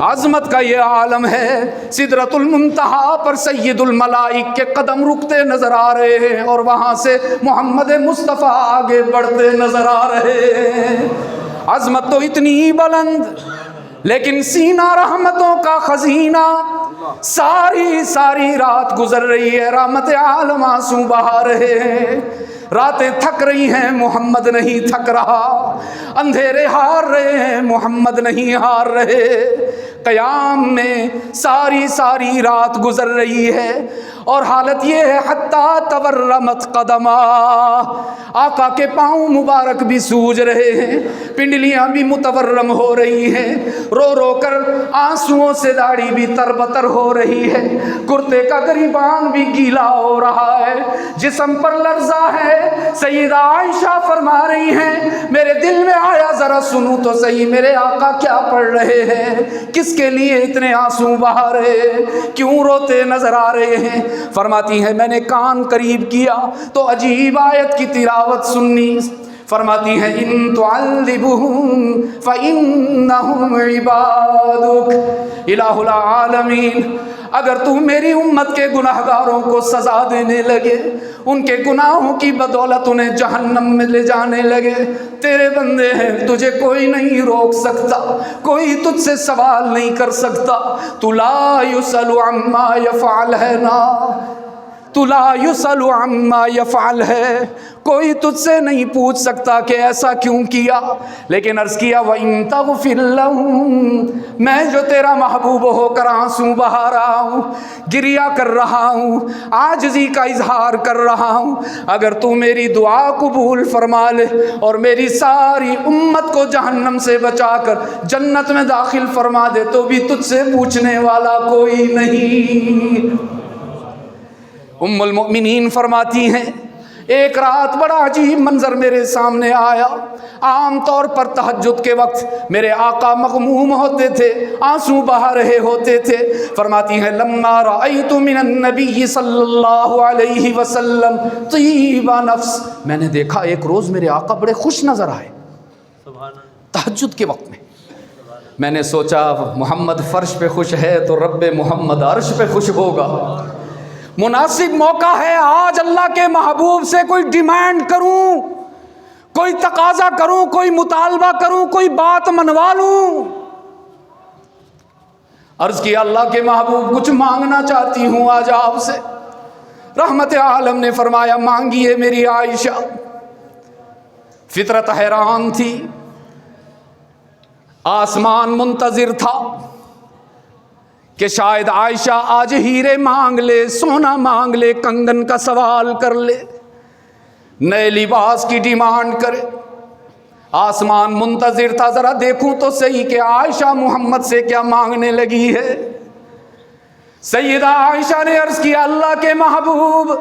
عظمت کا یہ عالم ہے، سدرۃ المنتہا پر سید الملائک کے قدم رکتے نظر آ رہے ہیں، اور وہاں سے محمد مصطفیٰ آگے بڑھتے نظر آ رہے ہیں۔ عظمت تو اتنی بلند، لیکن سینہ رحمتوں کا خزینہ، ساری رات گزر رہی ہے، رحمت عالم آنسو بہا رہے ہیں، راتیں تھک رہی ہیں، محمد نہیں تھک رہا، اندھیرے ہار رہے ہیں، محمد نہیں ہار رہے، قیام میں ساری رات گزر رہی ہے، اور حالت یہ ہے حتیٰ تورمت قدما، آقا کے پاؤں مبارک بھی سوج رہے ہیں، پنڈلیاں بھی متورم ہو رہی ہیں، رو رو کر آنسوؤں سے داڑھی بھی تربتر ہو رہی ہے، کرتے کا گریبان بھی گیلا ہو رہا ہے، جسم پر لرزہ ہے۔ سیدہ عائشہ فرما رہی ہیں میرے دل میں آیا ذرا سنوں تو صحیح میرے آقا کیا پڑھ رہے ہیں، کس کے لیے اتنے آنسو بہا رہے، کیوں روتے نظر آ رہے ہیں؟ فرماتی ہیں میں نے کان قریب کیا تو عجیب آیت کی تلاوت سنی، فرماتی ہیں ان تعذبہم فانہم عبادک، الہ العالمین اگر تو میری امت کے گناہگاروں کو سزا دینے لگے، ان کے گناہوں کی بدولت انہیں جہنم میں لے جانے لگے، تیرے بندے ہیں، تجھے کوئی نہیں روک سکتا، کوئی تجھ سے سوال نہیں کر سکتا۔ تو لا یسأل عما یفعل ہے نا، تو لا یسأل عما یفعل ہے، کوئی تجھ سے نہیں پوچھ سکتا کہ ایسا کیوں کیا۔ لیکن عرض کیا وَإِن تَغْفِرْ لَهُمْ، میں جو تیرا محبوب ہو کر آنسو بہا رہا ہوں، گریا کر رہا ہوں، عاجزی کا اظہار کر رہا ہوں، اگر تو میری دعا قبول فرما لے اور میری ساری امت کو جہنم سے بچا کر جنت میں داخل فرما دے تو بھی تجھ سے پوچھنے والا کوئی نہیں۔ ام المؤمنین فرماتی ہیں ایک رات بڑا عجیب منظر میرے سامنے آیا۔ عام طور پر تہجد کے وقت میرے آقا مغموم ہوتے تھے، آنسو بہا رہے ہوتے تھے۔ فرماتی ہیں لما رأیت من النبی صلی اللہ علیہ وسلم طیب نفس، میں نے دیکھا ایک روز میرے آقا بڑے خوش نظر آئے سبحان اللہ۔ تہجد کے وقت میں نے سوچا محمد فرش پہ خوش ہے تو رب محمد عرش پہ خوش ہوگا، مناسب موقع ہے آج اللہ کے محبوب سے کوئی ڈیمانڈ کروں، کوئی تقاضا کروں، کوئی مطالبہ کروں، کوئی بات منوا لوں۔ عرض کیا اللہ کے محبوب کچھ مانگنا چاہتی ہوں آج آپ سے۔ رحمت عالم نے فرمایا مانگیے میری عائشہ۔ فطرت حیران تھی، آسمان منتظر تھا کہ شاید عائشہ آج ہیرے مانگ لے، سونا مانگ لے، کنگن کا سوال کر لے، نئے لباس کی ڈیمانڈ کرے۔ آسمان منتظر تھا ذرا دیکھوں تو صحیح کہ عائشہ محمد سے کیا مانگنے لگی ہے۔ سیدہ عائشہ نے عرض کیا اللہ کے محبوب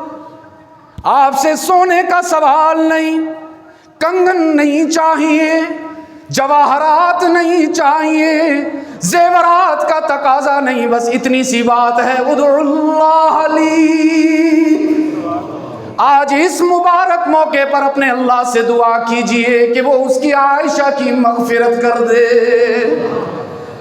آپ سے سونے کا سوال نہیں، کنگن نہیں چاہیے، جواہرات نہیں چاہیے، زیورات کا تقاضا نہیں، بس اتنی سی بات ہے ادعو اللہ لی۔ آج اس مبارک موقع پر اپنے اللہ سے دعا کیجئے کہ وہ اس کی عائشہ کی مغفرت کر دے۔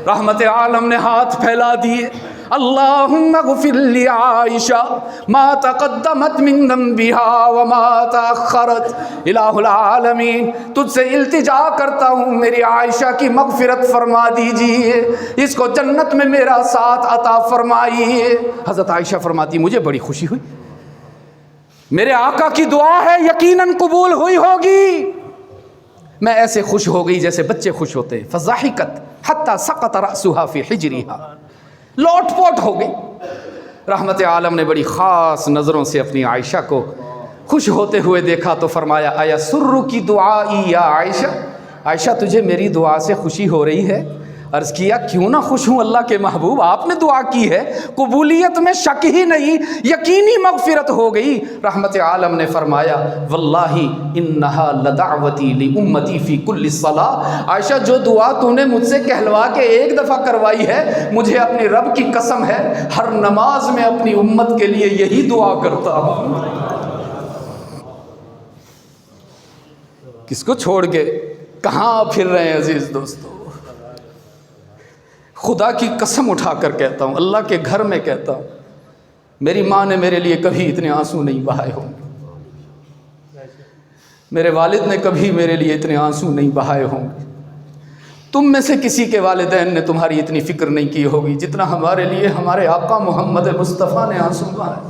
رحمت عالم نے ہاتھ پھیلا دیے، اللہم اغفر لی عائشہ ما تقدمت من ذنبها وما تأخرت۔ الہ العالمین تجھ سے التجا کرتا ہوں میری عائشہ کی مغفرت فرما دیجئے، اس کو جنت میں میرا ساتھ عطا فرمائیے۔ حضرت عائشہ فرماتی مجھے بڑی خوشی ہوئی، میرے آقا کی دعا ہے یقیناً قبول ہوئی ہوگی۔ میں ایسے خوش ہو گئی جیسے بچے خوش ہوتے ہیں۔ فضحکت حتی سقط رأسها فی حجرها، لوٹ پوٹ ہو گئی۔ رحمت عالم نے بڑی خاص نظروں سے اپنی عائشہ کو خوش ہوتے ہوئے دیکھا تو فرمایا ایسرکی دعائی یا عائشہ، عائشہ تجھے میری دعا سے خوشی ہو رہی ہے؟ عرض کیا کیوں نہ خوش ہوں اللہ کے محبوب، آپ نے دعا کی ہے، قبولیت میں شک ہی نہیں، یقینی مغفرت ہو گئی۔ رحمت عالم نے فرمایا واللہ انہا لدعوتی لامتی فی کل صلاۃ، عائشہ جو دعا تو نے مجھ سے کہلوا کے ایک دفعہ کروائی ہے، مجھے اپنی رب کی قسم ہے ہر نماز میں اپنی امت کے لیے یہی دعا کرتا ہوں۔ کس کو چھوڑ کے کہاں پھر رہے ہیں عزیز دوستو؟ خدا کی قسم اٹھا کر کہتا ہوں، اللہ کے گھر میں کہتا ہوں، میری ماں نے میرے لیے کبھی اتنے آنسو نہیں بہائے ہوں گے، میرے والد نے کبھی میرے لیے اتنے آنسو نہیں بہائے ہوں گے، تم میں سے کسی کے والدین نے تمہاری اتنی فکر نہیں کی ہوگی جتنا ہمارے لیے ہمارے آقا محمد مصطفیٰ نے آنسو بہائے۔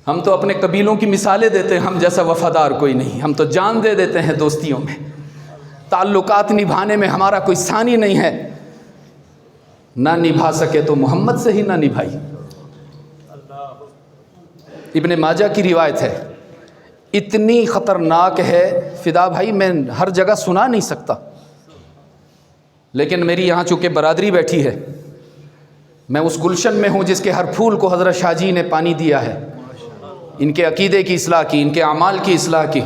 ہم تو اپنے قبیلوں کی مثالیں دیتے ہیں، ہم جیسا وفادار کوئی نہیں، ہم تو جان دے دیتے ہیں دوستیوں میں، تعلقات نبھانے میں ہمارا کوئی ثانی نہیں ہے، نہ نبھا سکے تو محمد سے ہی نہ نبھائی۔ ابن ماجہ کی روایت ہے، اتنی خطرناک ہے فدا بھائی میں ہر جگہ سنا نہیں سکتا، لیکن میری یہاں چونکہ برادری بیٹھی ہے، میں اس گلشن میں ہوں جس کے ہر پھول کو حضرت شاہ جی نے پانی دیا ہے، ان کے عقیدے کی اصلاح کی، ان کے اعمال کی اصلاح کی۔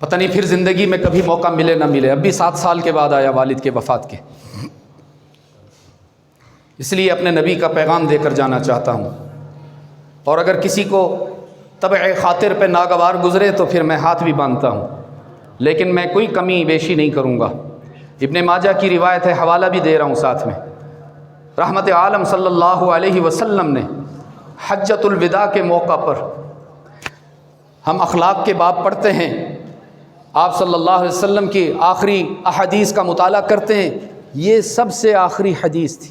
پتہ نہیں پھر زندگی میں کبھی موقع ملے نہ ملے، اب بھی 7 سال کے بعد آیا والد کے وفات کے، اس لیے اپنے نبی کا پیغام دے کر جانا چاہتا ہوں، اور اگر کسی کو طبع خاطر پہ ناگوار گزرے تو پھر میں ہاتھ بھی باندھتا ہوں، لیکن میں کوئی کمی بیشی نہیں کروں گا۔ ابن ماجہ کی روایت ہے، حوالہ بھی دے رہا ہوں ساتھ میں۔ رحمت عالم صلی اللہ علیہ وسلم نے حجۃ الوداع کے موقع پر، ہم اخلاق کے باب پڑھتے ہیں، آپ صلی اللہ علیہ وسلم کی آخری احادیث کا مطالعہ کرتے ہیں، یہ سب سے آخری حدیث تھی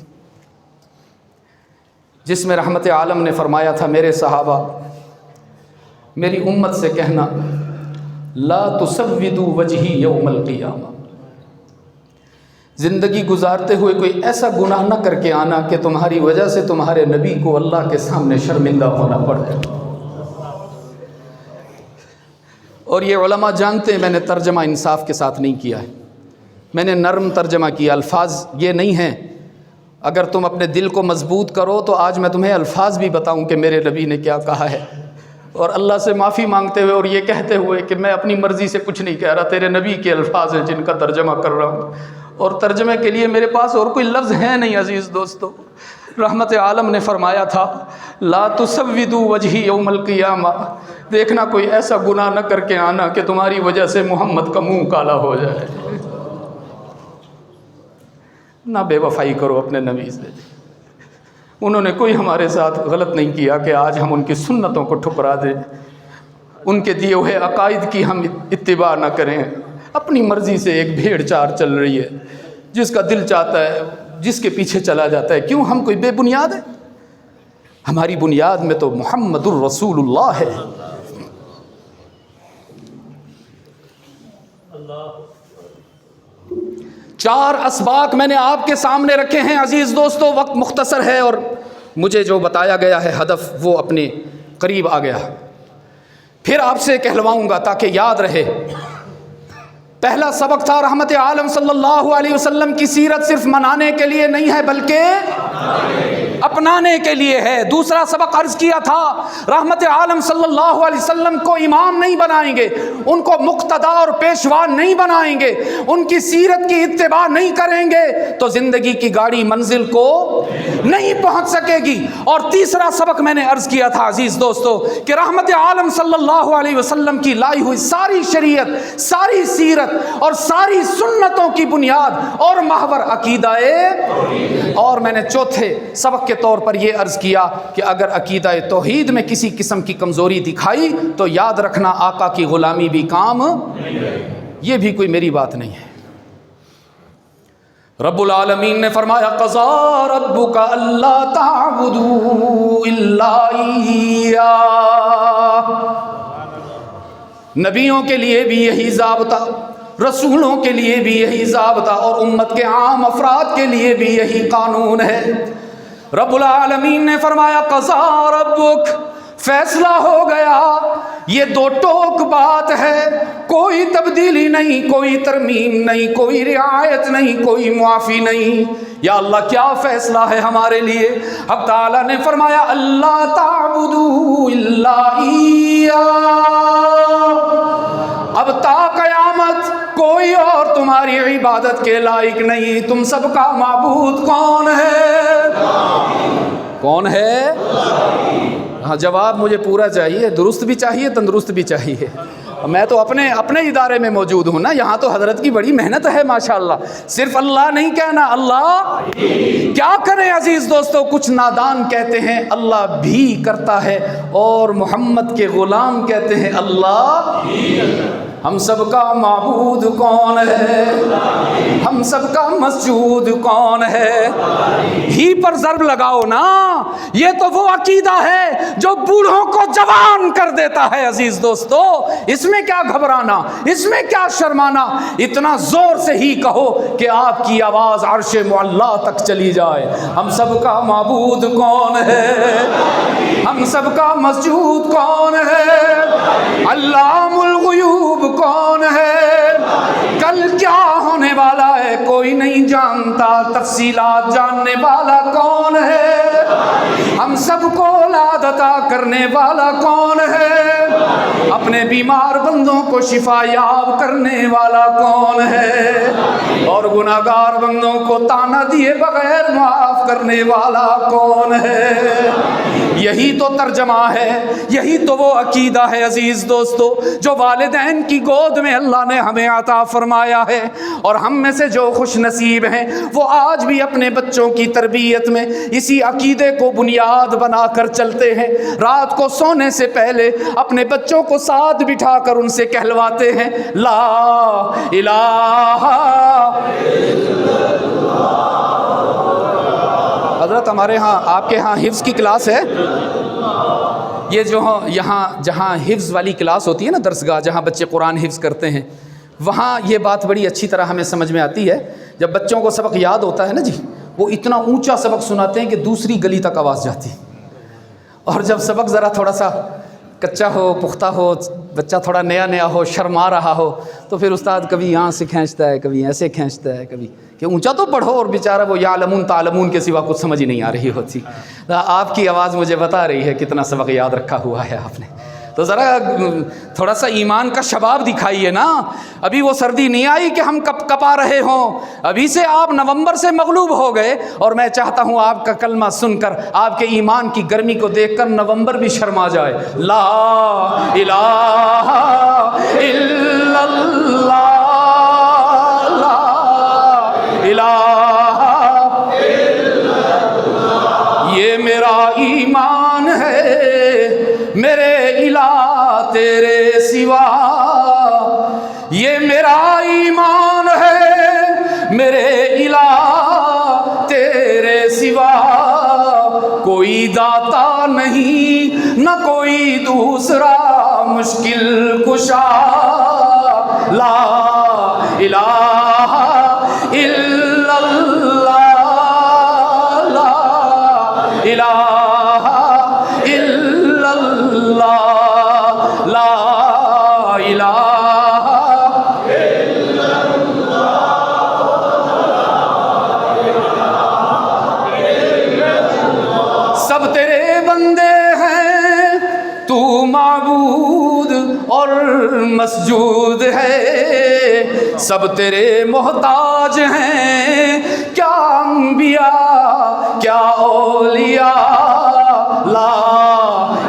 جس میں رحمت عالم نے فرمایا تھا، میرے صحابہ، میری امت سے کہنا لا تسودوا وجہی یوم القیامہ، زندگی گزارتے ہوئے کوئی ایسا گناہ نہ کر کے آنا کہ تمہاری وجہ سے تمہارے نبی کو اللہ کے سامنے شرمندہ ہونا پڑے۔ اور یہ علماء جانتے ہیں میں نے ترجمہ انصاف کے ساتھ نہیں کیا ہے، میں نے نرم ترجمہ کیا، الفاظ یہ نہیں ہیں۔ اگر تم اپنے دل کو مضبوط کرو تو آج میں تمہیں الفاظ بھی بتاؤں کہ میرے نبی نے کیا کہا ہے، اور اللہ سے معافی مانگتے ہوئے اور یہ کہتے ہوئے کہ میں اپنی مرضی سے کچھ نہیں کہہ رہا، تیرے نبی کے الفاظ ہیں جن کا ترجمہ کر رہا ہوں، اور ترجمے کے لیے میرے پاس اور کوئی لفظ ہے نہیں۔ عزیز دوستو، رحمت عالم نے فرمایا تھا لا تسودوا وجہی یوم القیامہ، دیکھنا کوئی ایسا گناہ نہ کر کے آنا کہ تمہاری وجہ سے محمد کا منہ کالا ہو جائے، نہ بے وفائی کرو اپنے نبی سے۔ انہوں نے کوئی ہمارے ساتھ غلط نہیں کیا کہ آج ہم ان کی سنتوں کو ٹھکرا دیں، ان کے دیے ہوئے عقائد کی ہم اتباع نہ کریں۔ اپنی مرضی سے ایک بھیڑ چار چل رہی ہے، جس کا دل چاہتا ہے جس کے پیچھے چلا جاتا ہے۔ کیوں ہم کوئی بے بنیاد ہیں؟ ہماری بنیاد میں تو محمد الرسول اللہ ہے۔ چار اسباق میں نے آپ کے سامنے رکھے ہیں عزیز دوستو، وقت مختصر ہے اور مجھے جو بتایا گیا ہے ہدف وہ اپنے قریب آ گیا، پھر آپ سے کہلواؤں گا تاکہ یاد رہے۔ پہلا سبق تھا رحمت عالم صلی اللہ علیہ وسلم کی سیرت صرف منانے کے لیے نہیں ہے بلکہ اپنانے کے لیے ہے۔ دوسرا سبق عرض کیا تھا رحمت عالم صلی اللہ علیہ وسلم کو امام نہیں بنائیں گے، ان کو مقتدا اور پیشوا نہیں بنائیں گے، ان کی سیرت کی اتباع نہیں کریں گے تو زندگی کی گاڑی منزل کو نہیں پہنچ سکے گی۔ اور تیسرا سبق میں نے عرض کیا تھا عزیز دوستو کہ رحمت عالم صلی اللہ علیہ وسلم کی لائی ہوئی ساری شریعت، ساری سیرت اور ساری سنتوں کی بنیاد اور محور عقیدہ ہے۔ اور میں نے چوتھے سبق کے طور پر یہ عرض کیا کہ اگر عقیدہ توحید میں کسی قسم کی کمزوری دکھائی تو یاد رکھنا آقا کی غلامی بھی کام، یہ بھی کوئی میری بات نہیں ہے۔ رب العالمین نے فرمایا قضا ربک الا تعبدوا الا ایہ، نبیوں کے لیے بھی یہی ضابطہ، رسولوں کے لیے بھی یہی ضابطہ، اور امت کے عام افراد کے لیے بھی یہی قانون ہے۔ رب العالمین نے فرمایا قضا ربک، فیصلہ ہو گیا، یہ دو ٹوک بات ہے، کوئی تبدیلی نہیں، کوئی ترمیم نہیں، کوئی رعایت نہیں، کوئی معافی نہیں۔ یا اللہ کیا فیصلہ ہے ہمارے لیے؟ حق تعالیٰ نے فرمایا اللہ تعبدوا الا ایہ، اب تا قیامت کوئی اور تمہاری عبادت کے لائق نہیں، تم سب کا معبود کون ہے؟ کون ہے؟ ہاں جواب مجھے پورا چاہیے، درست بھی چاہیے، تندرست بھی چاہیے۔ میں تو اپنے ادارے میں موجود ہوں نا، یہاں تو حضرت کی بڑی محنت ہے ماشاءاللہ، صرف اللہ نہیں کہنا، اللہ کیا کریں عزیز دوستو، کچھ نادان کہتے ہیں اللہ بھی کرتا ہے، اور محمد کے غلام کہتے ہیں اللہ۔ ہم سب کا معبود کون ہے؟ ہم سب کا مسجود کون ہے؟ ہی پر ضرب لگاؤ نا، یہ تو وہ عقیدہ ہے جو بوڑھوں کو جوان کر دیتا ہے عزیز دوستو، اس میں کیا گھبرانا، اس میں کیا شرمانا، اتنا زور سے ہی کہو کہ آپ کی آواز عرش معلا تک چلی جائے۔ ہم سب کا معبود کون ہے؟ ہم سب کا مسجود کون ہے؟ علام الغیوب کون ہے؟ کل کیا ہونے والا ہے کوئی نہیں جانتا، تفصیلات جاننے والا کون ہے؟ ہم سب کو اولاد عطا کرنے والا کون ہے؟ اپنے بیمار بندوں کو شفا یاب کرنے والا کون ہے؟ اور گناہگار بندوں کو تانا دیے بغیر معاف کرنے والا کون ہے؟ یہی تو ترجمہ ہے، یہی تو وہ عقیدہ ہے عزیز دوستو جو والدین کی گود میں اللہ نے ہمیں عطا فرمایا ہے، اور ہم میں سے جو خوش نصیب ہیں وہ آج بھی اپنے بچوں کی تربیت میں اسی عقیدے کو بنیاد بنا کر چلتے ہیں۔ رات کو سونے سے پہلے اپنے بچوں کو ساتھ بٹھا کر ان سے کہلواتے ہیں لا الہ۔ حضرت ہمارے ہاں، آپ کے ہاں حفظ کی کلاس ہے؟ یہ جو یہاں جہاں حفظ والی کلاس ہوتی ہے نا، درسگاہ جہاں بچے قرآن حفظ کرتے ہیں، وہاں یہ بات بڑی اچھی طرح ہمیں سمجھ میں آتی ہے۔ جب بچوں کو سبق یاد ہوتا ہے نا جی، وہ اتنا اونچا سبق سناتے ہیں کہ دوسری گلی تک آواز جاتی، اور جب سبق ذرا تھوڑا سا کچا ہو، پختہ ہو، بچہ تھوڑا نیا نیا ہو، شرما رہا ہو، تو پھر استاد کبھی یہاں سے کھینچتا ہے، کبھی ایسے کھینچتا ہے، کبھی کہ اونچا تو پڑھو، اور بیچارہ وہ یعلمون تعلمون کے سوا کچھ سمجھ ہی نہیں آ رہی ہوتی۔ آپ کی آواز مجھے بتا رہی ہے کتنا سبق یاد رکھا ہوا ہے آپ نے۔ تو ذرا تھوڑا سا ایمان کا شباب دکھائیے نا، ابھی وہ سردی نہیں آئی کہ ہم کپ کپا رہے ہوں، ابھی سے آپ نومبر سے مغلوب ہو گئے، اور میں چاہتا ہوں آپ کا کلمہ سن کر، آپ کے ایمان کی گرمی کو دیکھ کر نومبر بھی شرما جائے۔ لا الہ الا اللہ، لا الہ الا اللہ، یہ میرا ایمان ہے، میرے الہ تیرے سوا، یہ میرا ایمان ہے، میرے الہ تیرے سوا، کوئی داتا نہیں نہ کوئی دوسرا مشکل کشا، لا الہ الا اللہ، لا الہ الا اللہ، لا الہ الا اللہ۔ سب تیرے بندے ہیں، تو معبود اور مسجود ہے، سب تیرے محتاج ہیں، کیا انبیاء کیا اولیاء، لا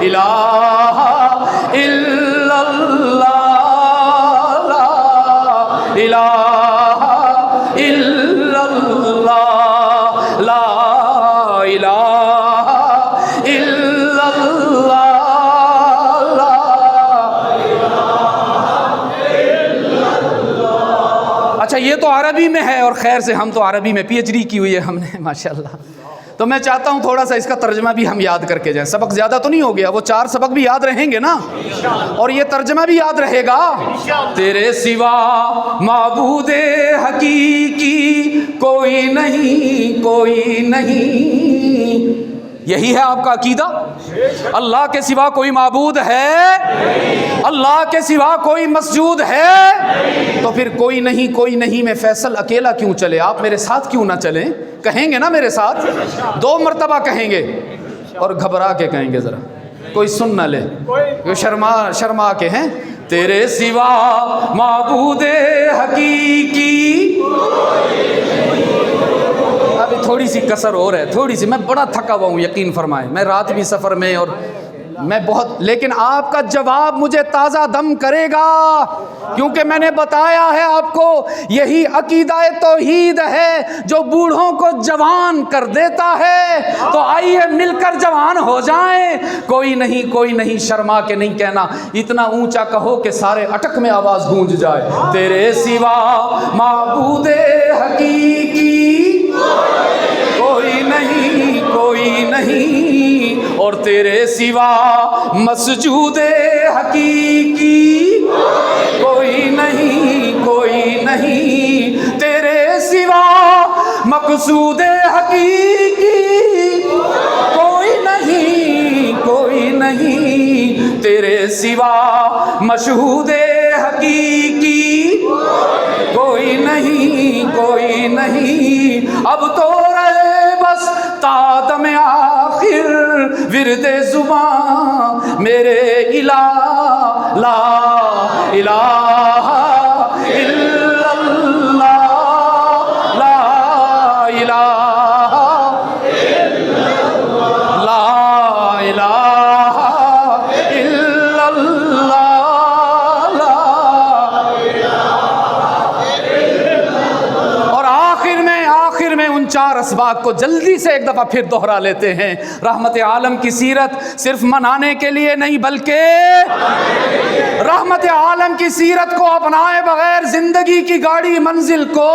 الہ الا اللہ، لا الہ الا اللہ، لا الہ الا اللہ، لا اچھا یہ تو عربی میں ہے، اور خیر سے ہم تو عربی میں پی ایچ ڈی کی ہوئی ہے ہم نے ماشاءاللہ، تو میں چاہتا ہوں تھوڑا سا اس کا ترجمہ بھی ہم یاد کر کے جائیں۔ سبق زیادہ تو نہیں ہو گیا، وہ 4 سبق بھی یاد رہیں گے نا، اور یہ ترجمہ بھی یاد رہے گا۔ تیرے سوا معبود حقیقی کوئی نہیں، کوئی نہیں، یہی ہے آپ کا عقیدہ؟ اللہ کے سوا کوئی معبود ہے؟ اللہ کے سوا کوئی مسجود ہے؟ تو پھر کوئی نہیں میں فیصل اکیلا کیوں چلے؟ آپ میرے ساتھ کیوں نہ چلیں؟ کہیں گے نا میرے ساتھ؟ 2 مرتبہ کہیں گے، اور گھبرا کے کہیں گے، ذرا کوئی سن نہ لے، شرما کے ہیں۔ تیرے سوا معبود حقیقی، ابھی تھوڑی سی کسر اور ہے، تھوڑی سی، میں بڑا تھکا ہوا ہوں یقین فرمائیں، میں رات بھی سفر میں، اور میں بہت، لیکن آپ کا جواب مجھے تازہ دم کرے گا، کیونکہ میں نے بتایا ہے آپ کو یہی عقیدہ توحید ہے جو بوڑھوں کو جوان کر دیتا ہے۔ تو آئیے مل کر جوان ہو جائیں۔ کوئی نہیں شرما کے نہیں کہنا، اتنا اونچا کہو کہ سارے اٹک میں آواز گونج جائے۔ تیرے سوا معبود حقیقی کوئی نہیں، اور تیرے سوا مسجود حقیقی کوئی نہیں، تیرے سوا مقصود حقیقی کوئی نہیں، تیرے سوا مشہود حقیقی کوئی نہیں، اب تو رہے بس تادم آخر ورد زباں میرے الہ، لا الہ الا اللہ، لا الہ الا اللہ، لا الہ اسباق کو جلدی سے ایک دفعہ پھر دہرا لیتے ہیں۔ رحمت عالم کی سیرت صرف منانے کے لیے نہیں بلکہ رحمت عالم کی سیرت کو اپنائے بغیر زندگی کی گاڑی منزل کو،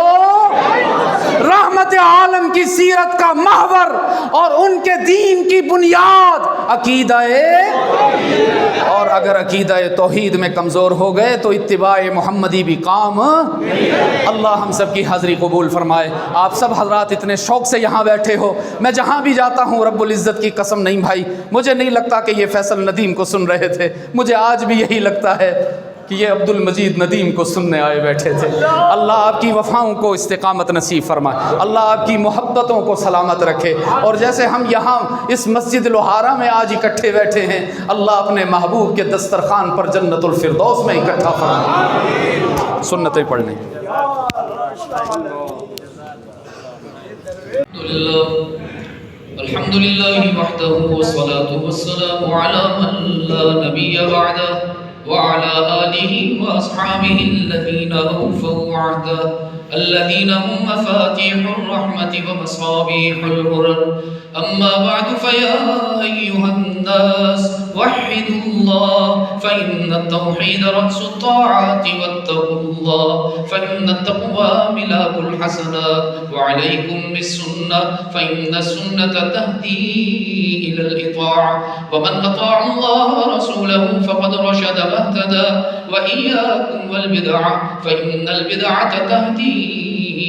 رحمت عالم کی سیرت کا محور اور ان کے دین کی بنیاد عقیدہ اور اگر عقیدہ توحید میں کمزور ہو گئے تو اتباع محمدی بھی کام۔ اللہ ہم سب کی حاضری قبول فرمائے۔ آپ سب حضرات اتنے شوق سے یہاں بیٹھے ہو، میں جہاں بھی جاتا ہوں رب العزت کی قسم نہیں بھائی، مجھے نہیں لگتا کہ یہ فیصل ندیم کو سن رہے تھے، مجھے آج بھی یہی لگتا ہے کہ یہ عبد المجید ندیم کو سننے آئے بیٹھے تھے۔ اللہ آپ کی وفاؤں کو استقامت نصیب فرمائے، اللہ آپ کی محبتوں کو سلامت رکھے، اور جیسے ہم یہاں اس مسجد لوہارا میں آج اکٹھے بیٹھے ہیں، اللہ اپنے محبوب کے دسترخوان پر جنت الفردوس میں اکٹھا فرمائے۔ سنتیں پڑھنے الحمد لله وحده والصلاة والسلام على من لا نبي بعده وعلى آله وأصحابه الذين أوفوا عهده الذين هم مفاتيح الرحمة ومصابيح الغرر. أما بعد فيا أيها الناس وحدوا الله فإن التوحيد رأس الطاعات واتقوا الله فإن التقوى ملاك الحسنات وعليكم بالسنة فإن السنة تهدي إلى الإطاعة ومن أطاع الله ورسوله فقد رشد واهتدى وإياكم والبدعة فإن البدعة تهدي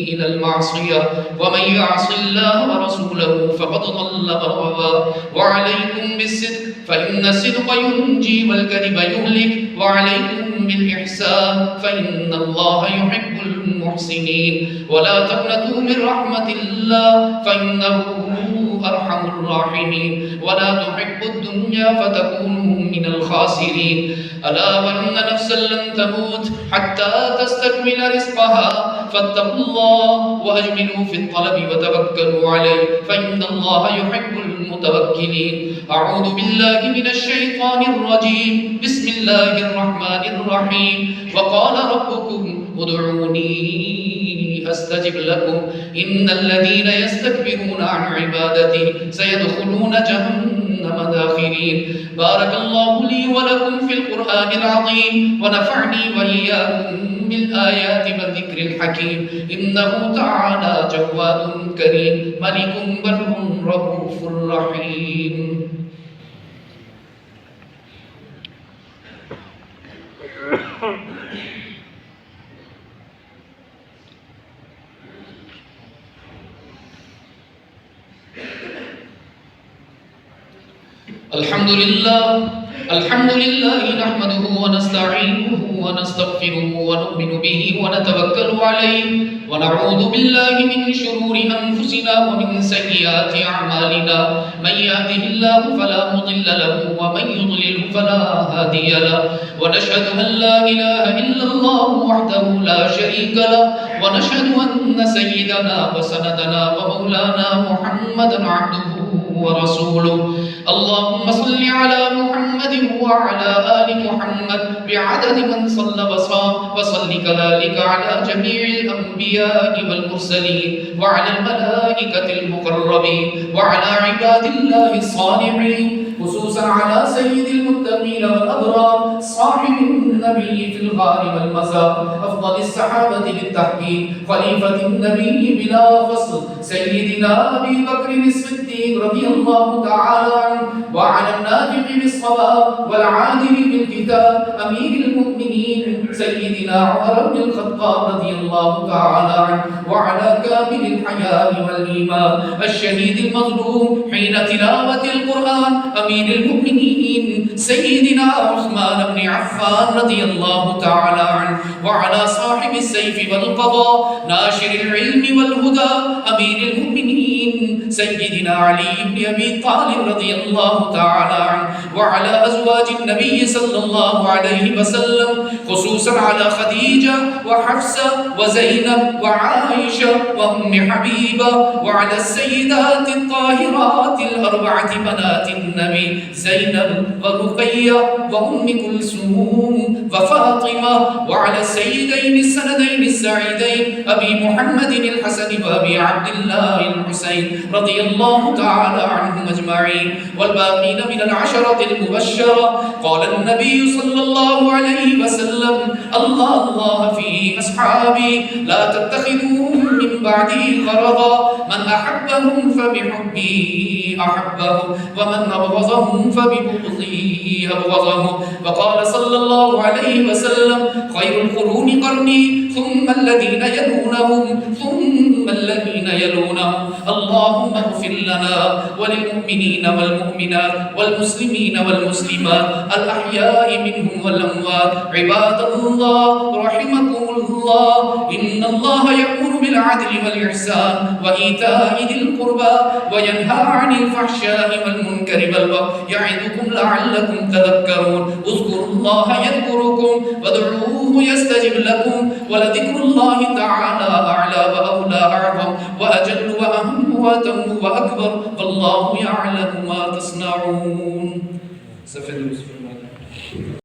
إلى المعصية ومن يعص الله ورسوله فقد ضل وغوى وعليكم بالصدق فإن الصدق ينجي والكذب يهلك وعليكم بالإحسان فإن الله يحب المحسنين ولا تقنطوا من رحمة الله فإنه أرحم الراحمين ولا تحبوا الدنيا فتكونوا من الخاسرين. ألا وإن نفسا لن تموت حتى تستكمل رزقها فاتقوا الله وأجملوا في الطلب وتوكلوا عليه فإن الله يحب المتوكلين. أعوذ بالله من الشيطان الرجيم. بسم الله الرحمن الرحيم. وقال ربكم ادعوني أستجب لكم إن الذين يستكبرون عن عبادتي سيدخلون جهنم داخرين. بارك الله لي ولكم في القرآن العظيم ونفعني وإياكم بالآيات والذكر الحكيم إنه تعالى جواد كريم ملك بر رؤوف رحيم. الحمد لله نحمده ونستعينه ونستغفره ونؤمن به ونتوكل عليه ونعوذ بالله من شرور أنفسنا ومن سيئات أعمالنا من يهده الله فلا مضل له ومن يضلل فلا هادي له ونشهد أن لا إله إلا الله وحده لا شريك له ونشهد أن سيدنا وسندنا ومولانا محمدا عبده ورسوله. اللهم صل على محمد وعلى آل محمد بعدد من صلى وصام وصل كذلك على جميع الأنبياء والمرسلين وعلى الملائكة المقربين وعلى عباد الله الصالحين خصوصا على سيد المتقين والأبرار صاحب النبي في الغار والمزار أفضل الصحابة بالتحقيق خليفة النبي بلا فصل سيدنا أبي بكر الصديق رضي الله تعالى عنه وعلى الناطق بالصواب والعادل بالكتاب أمير المؤمنين سيدنا عمر بن الخطاب رضي الله تعالى عنه وعلى كامل الحياء والإيمان الشهيد المظلوم حين تلاوة القرآن أمير المؤمنين سيدنا عثمان بن عفان رضي الله تعالى عنه وعلى صاحب السيف والقضاء ناشر العلم والهدى أمير المؤمنين سيدنا علي بن أبي طالب رضي الله تعالى عنه وعلى أزواج النبي صلى الله عليه وسلم، خصوصا على خديجة وحفصة وزينب وعائشة وأم حبيبة، وعلى السيدات الطاهرات الأربعة بنات النبي زينب ورقية وأم كلثوم وفاطمة، وعلى السيدين السندين السعيدين أبي محمد الحسن وأبي عبد الله الحسين رضي الله تعالى عنهم أجمعين والباقين من العشرة المبشرة. قال النبي صلى الله عليه وسلم: الله في أصحابي لا تتخذوهم من بعدي غرضا، من أحبهم فبحبي أحبهم ومن أبغضهم فببغضي أبغضهم. وقال صلى الله عليه وسلم: خير القرون قرني ثم الذين يلونهم ثم الذين يلونهم. اللهم اغفر لنا وللمؤمنين والمؤمنات والمسلمين والمسلمات الأحياء منهم والأموات. عباد الله رحمكم الله، إن الله يأمر بالعدل والإحسان وإيتاء ذي القربى وينهى عن الفحشاء والمنكر والبغي يعظكم لعلكم تذكرون. اذكروا الله يذكركم وادعوه يستجب لكم، ولذكر الله تعالى أعلى وأولى أعظم وأجل وأهم وأتم وأكبر، والله يعلم ما تصنعون.